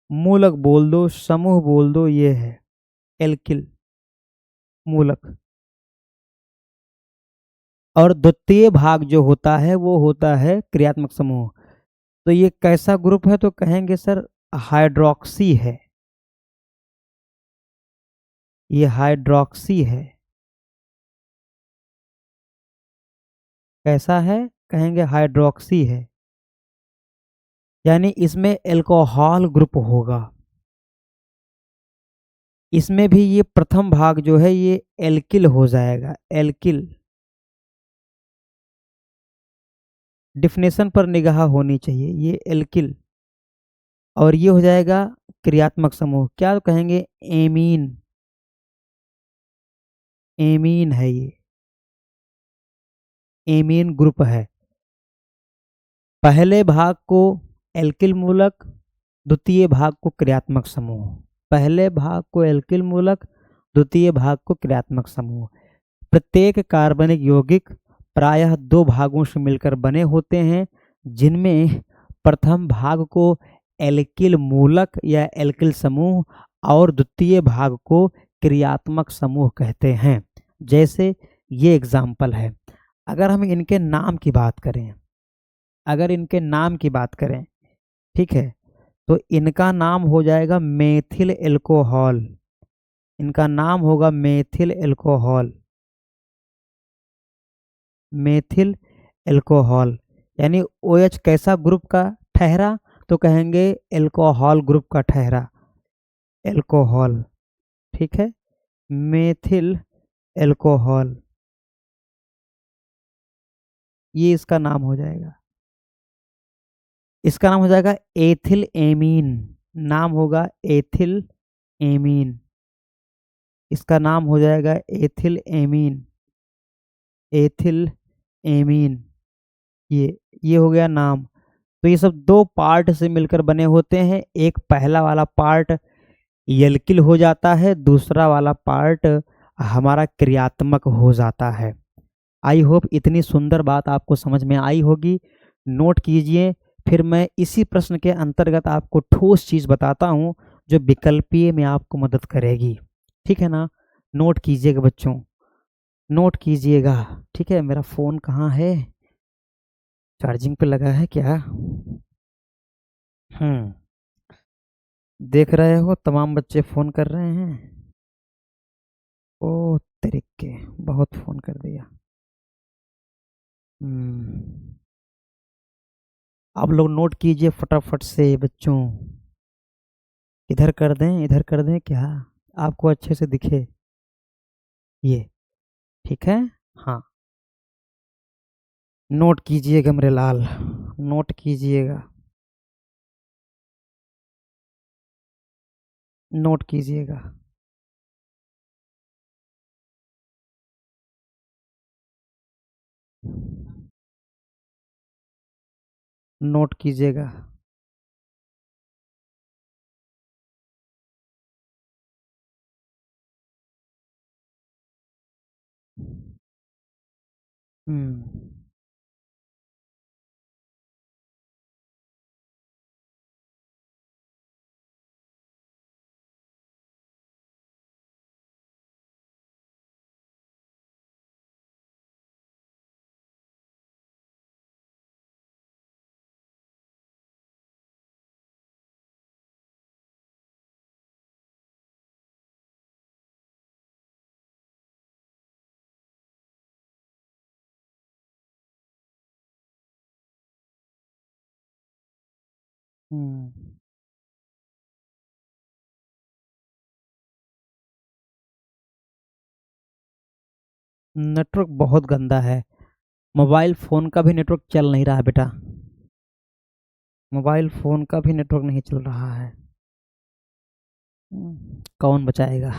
मूलक बोल दो, समूह बोल दो, ये है एल्किल मूलक। और द्वितीय भाग जो होता है वो होता है क्रियात्मक समूह। तो ये कैसा ग्रुप है, तो कहेंगे सर हाइड्रोक्सी है। ये हाइड्रोक्सी है। कैसा है? कहेंगे हाइड्रोक्सी है, यानी इसमें एल्कोहल ग्रुप होगा। इसमें भी ये प्रथम भाग जो है ये एल्किल हो जाएगा, एल्किल। डिफिनेशन पर निगाह होनी चाहिए, ये एल्किल। और ये हो जाएगा क्रियात्मक समूह, क्या कहेंगे? एमीन। एमीन है ये, एमीन ग्रुप है। पहले भाग को एल्किल मूलक, द्वितीय भाग को क्रियात्मक समूह। पहले भाग को एल्किल मूलक, द्वितीय भाग को क्रियात्मक समूह। प्रत्येक कार्बनिक यौगिक प्रायः दो भागों से मिलकर बने होते हैं, जिनमें प्रथम भाग को एल्किल मूलक या एल्किल समूह और द्वितीय भाग को क्रियात्मक समूह कहते हैं। जैसे ये एग्जाम्पल है। अगर हम इनके नाम की बात करें, अगर इनके नाम की बात करें, ठीक है, तो इनका नाम हो जाएगा मेथिल एल्कोहल। इनका नाम होगा मेथिल एल्कोहल, मेथिल एल्कोहल। यानी OH कैसा ग्रुप का ठहरा? तो कहेंगे एल्कोहल ग्रुप का ठहरा, एल्कोहल। ठीक है, मेथिल एल्कोहल, ये इसका नाम हो जाएगा। इसका नाम हो जाएगा एथिल एमीन। नाम होगा एथिल एमीन। इसका नाम हो जाएगा एथिल एमीन, एथिल एमीन। ये हो गया नाम। तो ये सब दो पार्ट से मिलकर बने होते हैं। एक पहला वाला पार्ट एल्किल हो जाता है, दूसरा वाला पार्ट हमारा क्रियात्मक हो जाता है। आई होप इतनी सुंदर बात आपको समझ में आई होगी। नोट कीजिए, फिर मैं इसी प्रश्न के अंतर्गत आपको ठोस चीज बताता हूं जो विकल्पीय में आपको मदद करेगी। ठीक है ना? नोट कीजिएगा बच्चों, नोट कीजिएगा। ठीक है, मेरा फोन कहाँ है? चार्जिंग पे लगा है क्या? हम्म, देख रहे हो तमाम बच्चे फोन कर रहे हैं। ओ तरीके, बहुत फोन कर दिया। हम्म, आप लोग नोट कीजिए फटाफट से बच्चों। इधर कर दें, इधर कर दें क्या? आपको अच्छे से दिखे ये? ठीक है, हाँ। नोट कीजिएगा मेरे लाल, नोट कीजिएगा, नोट कीजिएगा। नोट कीजिएगा। हम्म, हम्म। नेटवर्क बहुत गंदा है। मोबाइल फोन का भी नेटवर्क चल नहीं रहा है बेटा। मोबाइल फोन का भी नेटवर्क नहीं चल रहा है। कौन बचाएगा?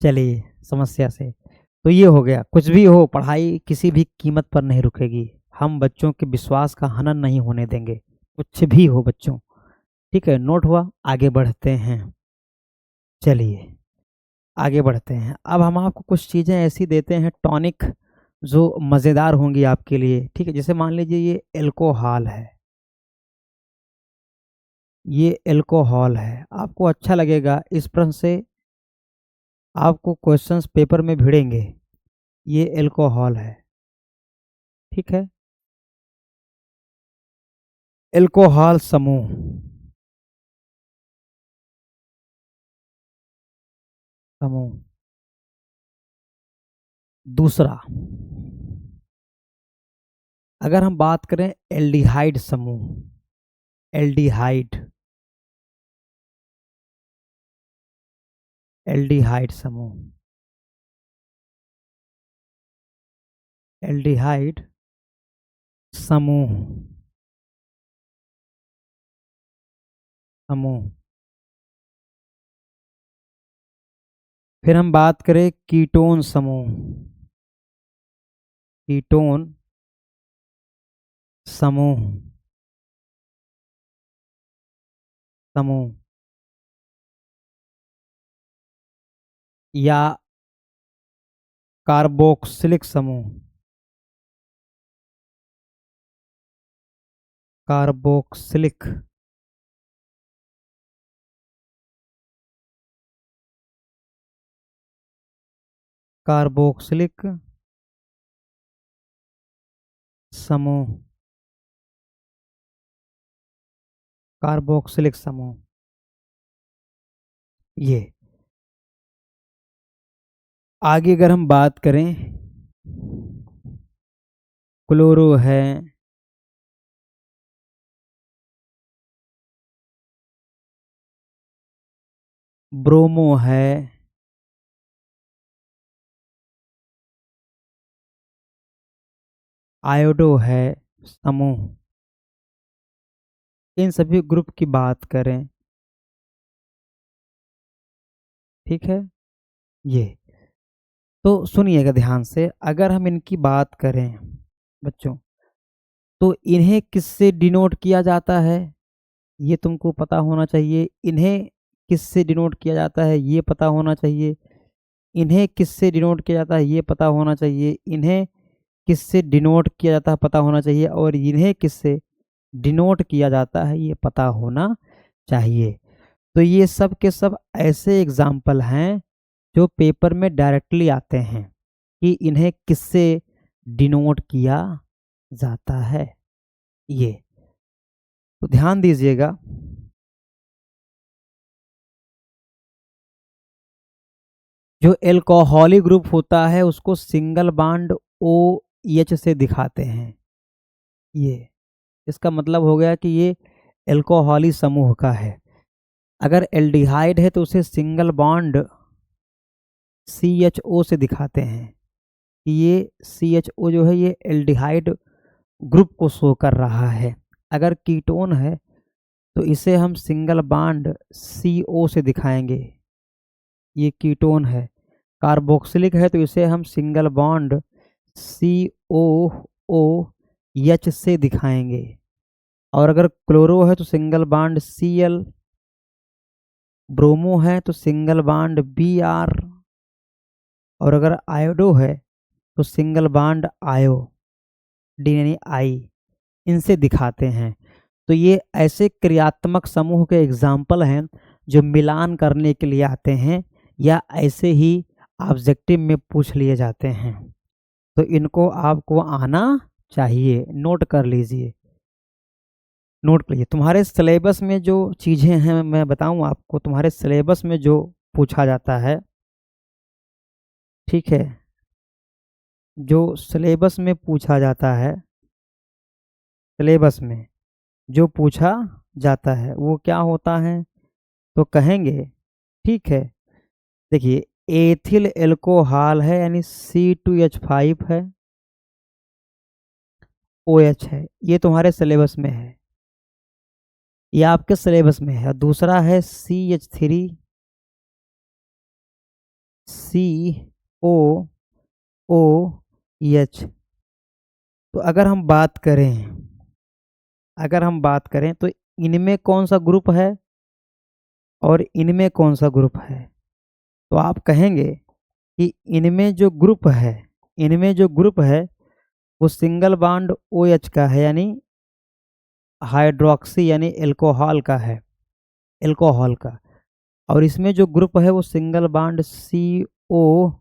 चलिए, समस्या से तो ये हो गया। कुछ भी हो, पढ़ाई किसी भी कीमत पर नहीं रुकेगी। हम बच्चों के विश्वास का हनन नहीं होने देंगे, कुछ भी हो बच्चों। ठीक है, नोट हुआ? आगे बढ़ते हैं। चलिए, आगे बढ़ते हैं। अब हम आपको कुछ चीज़ें ऐसी देते हैं टॉनिक जो मज़ेदार होंगी आपके लिए। ठीक है, जैसे मान लीजिए ये एल्कोहल है, ये एल्कोहल है। आपको अच्छा लगेगा इस प्रश्न से, आपको क्वेश्चंस पेपर में भिड़ेंगे। ये एल्कोहल है, ठीक है, एल्कोहल समूह। समूह। दूसरा, अगर हम बात करें एल्डिहाइड समूह, एल्डिहाइड, एल्डिहाइड समूह, एल्डिहाइड समूह, समूह। फिर हम बात करें कीटोन समूह, कीटोन समूह, समूह। या कार्बोक्सिलिक समूह, कार्बोक्सिलिक, कार्बोक्सिलिक समूह, कार्बोक्सिलिक समूह। ये आगे अगर हम बात करें, क्लोरो है, ब्रोमो है, आयोडो है समूह, इन सभी ग्रुप की बात करें, ठीक है। ये तो सुनिएगा ध्यान से, अगर हम इनकी बात करें बच्चों, तो इन्हें किससे डिनोट किया जाता है ये तुमको पता होना चाहिए। इन्हें किससे डिनोट किया जाता है ये पता होना चाहिए। इन्हें किससे डिनोट किया जाता है ये पता होना चाहिए। इन्हें किससे डिनोट किया जाता है पता होना चाहिए। और इन्हें किससे डिनोट किया जाता है ये पता होना चाहिए। तो ये सब के सब ऐसे एग्जाम्पल हैं जो पेपर में डायरेक्टली आते हैं कि इन्हें किससे डिनोट किया जाता है। ये तो ध्यान दीजिएगा, जो एल्कोहलिक ग्रुप होता है उसको सिंगल बॉन्ड OH से दिखाते हैं। ये इसका मतलब हो गया कि ये एल्कोहलिक समूह का है। अगर एल्डिहाइड है तो उसे सिंगल बॉन्ड CHO से दिखाते हैं कि ये CHO जो है ये एल्डिहाइड ग्रुप को शो कर रहा है। अगर कीटोन है तो इसे हम सिंगल बॉन्ड CO से दिखाएंगे, ये कीटोन है। कार्बोक्सिलिक है तो इसे हम सिंगल बॉन्ड COOH से दिखाएंगे। और अगर क्लोरो है तो सिंगल बॉन्ड Cl, ब्रोमो है तो सिंगल बॉन्ड Br, और अगर आयोडो है तो सिंगल बॉन्ड आयो, डी यानी आई, इनसे दिखाते हैं। तो ये ऐसे क्रियात्मक समूह के एग्जाम्पल हैं जो मिलान करने के लिए आते हैं या ऐसे ही ऑब्जेक्टिव में पूछ लिए जाते हैं। तो इनको आपको आना चाहिए, नोट कर लीजिए, नोट कर लीजिए। तुम्हारे सिलेबस में जो चीज़ें हैं मैं बताऊं आपको, तुम्हारे सिलेबस में जो पूछा जाता है, ठीक है, जो सिलेबस में पूछा जाता है, सिलेबस में जो पूछा जाता है वो क्या होता है तो कहेंगे, ठीक है। देखिए, एथिल एल्कोहल है यानी C2H5 है, OH है, ये तुम्हारे सिलेबस में है, ये आपके सिलेबस में है। दूसरा है CH3 COOH। तो अगर हम बात करें तो इनमें कौन सा ग्रुप है और इनमें कौन सा ग्रुप है, तो आप कहेंगे कि इनमें जो ग्रुप है, इनमें जो ग्रुप है वो सिंगल बॉन्ड OH का है, यानी हाइड्रोक्सी यानी एल्कोहल का है, एल्कोहल का। और इसमें जो ग्रुप है वो सिंगल बॉन्ड COOH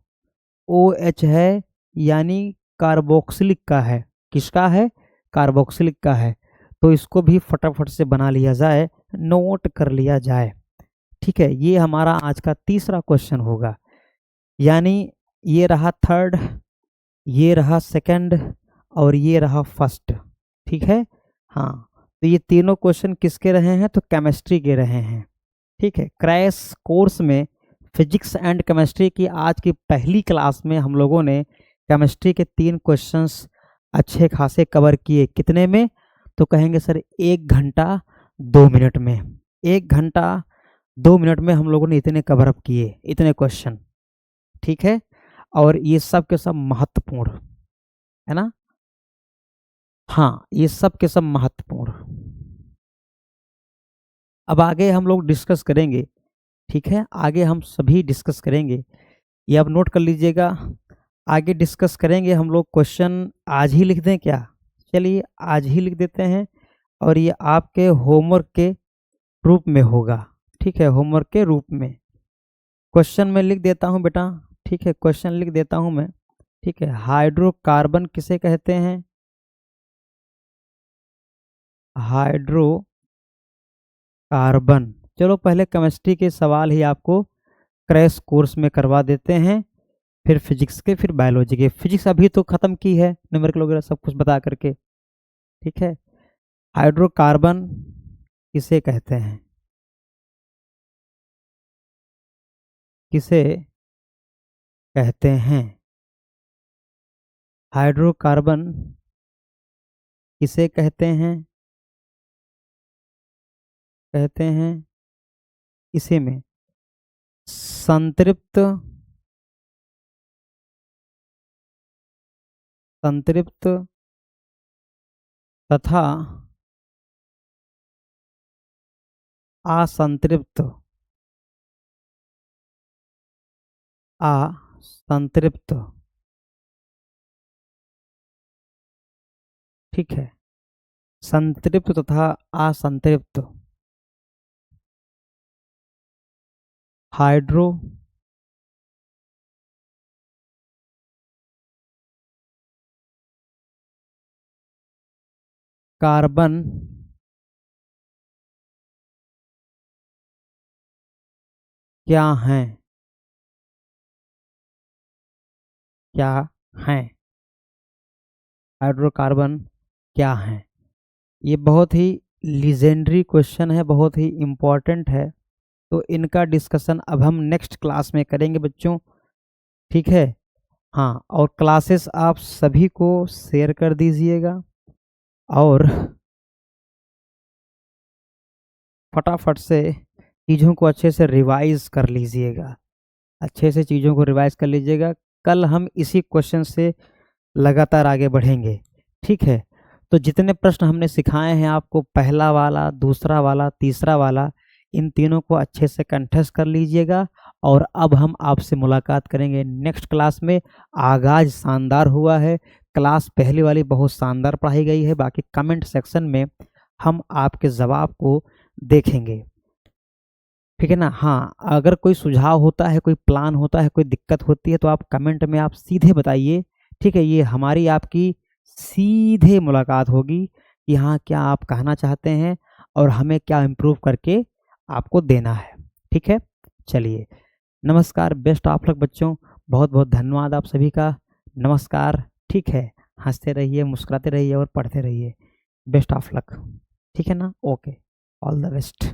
है, यानी कार्बोक्सिलिक का है। किसका है? कार्बोक्सिलिक का है। तो इसको भी फटाफट से बना लिया जाए, नोट कर लिया जाए, ठीक है। ये हमारा आज का तीसरा क्वेश्चन होगा। यानी ये रहा थर्ड, ये रहा सेकंड और ये रहा फर्स्ट। ठीक है, हाँ, तो ये तीनों क्वेश्चन किसके रहे हैं? तो केमिस्ट्री के रहे हैं। ठीक है, क्रैश कोर्स में फिजिक्स एंड केमिस्ट्री की आज की पहली क्लास में हम लोगों ने केमिस्ट्री के 3 क्वेश्चंस अच्छे खासे कवर किए। कितने में? तो कहेंगे सर 1 घंटा 2 मिनट में। 1 घंटा 2 मिनट में हम लोगों ने इतने कवर अप किए, इतने क्वेश्चन। ठीक है, और ये सब के सब महत्वपूर्ण है ना? हाँ, ये सब के सब महत्वपूर्ण। अब आगे हम लोग डिस्कस करेंगे। ठीक है, आगे हम सभी डिस्कस करेंगे, ये आप नोट कर लीजिएगा। आगे डिस्कस करेंगे हम लोग। क्वेश्चन आज ही लिख दें क्या? चलिए आज ही लिख देते हैं, और ये आपके होमवर्क के रूप में होगा। ठीक है, होमवर्क के रूप में क्वेश्चन में लिख देता हूँ बेटा। ठीक है, क्वेश्चन लिख देता हूँ मैं। ठीक है, हाइड्रोकार्बन किसे कहते हैं? हाइड्रोकार्बन। चलो पहले केमिस्ट्री के सवाल ही आपको क्रैश कोर्स में करवा देते हैं, फिर फिजिक्स के, फिर बायोलॉजी के। फिजिक्स अभी तो खत्म की है, न्यूमेरिकल वगैरह सब कुछ बता करके। ठीक है, हाइड्रोकार्बन किसे कहते हैं? किसे कहते हैं? हाइड्रोकार्बन किसे कहते हैं? कहते हैं इसी में संतृप्त, संतृप्त तथा असंतृप्त, असंतृप्त। ठीक है, संतृप्त तथा असंतृप्त हाइड्रो कार्बन क्या हैं? क्या हैं? हाइड्रोकार्बन क्या हैं? ये बहुत ही लीजेंडरी क्वेश्चन है, बहुत ही इम्पोर्टेंट है। तो इनका डिस्कशन अब हम नेक्स्ट क्लास में करेंगे बच्चों। ठीक है, हाँ, और क्लासेस आप सभी को शेयर कर दीजिएगा, और फटाफट से चीज़ों को अच्छे से रिवाइज कर लीजिएगा। अच्छे से चीज़ों को रिवाइज कर लीजिएगा। कल हम इसी क्वेश्चन से लगातार आगे बढ़ेंगे। ठीक है, तो जितने प्रश्न हमने सिखाए हैं आपको, पहला वाला, दूसरा वाला, तीसरा वाला, इन तीनों को अच्छे से कंठस्थ कर लीजिएगा। और अब हम आपसे मुलाकात करेंगे नेक्स्ट क्लास में। आगाज शानदार हुआ है, क्लास पहली वाली बहुत शानदार पढ़ाई गई है। बाकी कमेंट सेक्शन में हम आपके जवाब को देखेंगे। ठीक है ना? हाँ, अगर कोई सुझाव होता है, कोई प्लान होता है, कोई दिक्कत होती है, तो आप कमेंट में आप सीधे बताइए। ठीक है, ये हमारी आपकी सीधे मुलाकात होगी कि हाँ, क्या आप कहना चाहते हैं और हमें क्या इम्प्रूव करके आपको देना है। ठीक है, चलिए, नमस्कार, बेस्ट ऑफ लक बच्चों। बहुत बहुत धन्यवाद आप सभी का। नमस्कार। ठीक है, हंसते रहिए, मुस्कुराते रहिए और पढ़ते रहिए। Best of luck. ठीक है ना? Okay, all the best.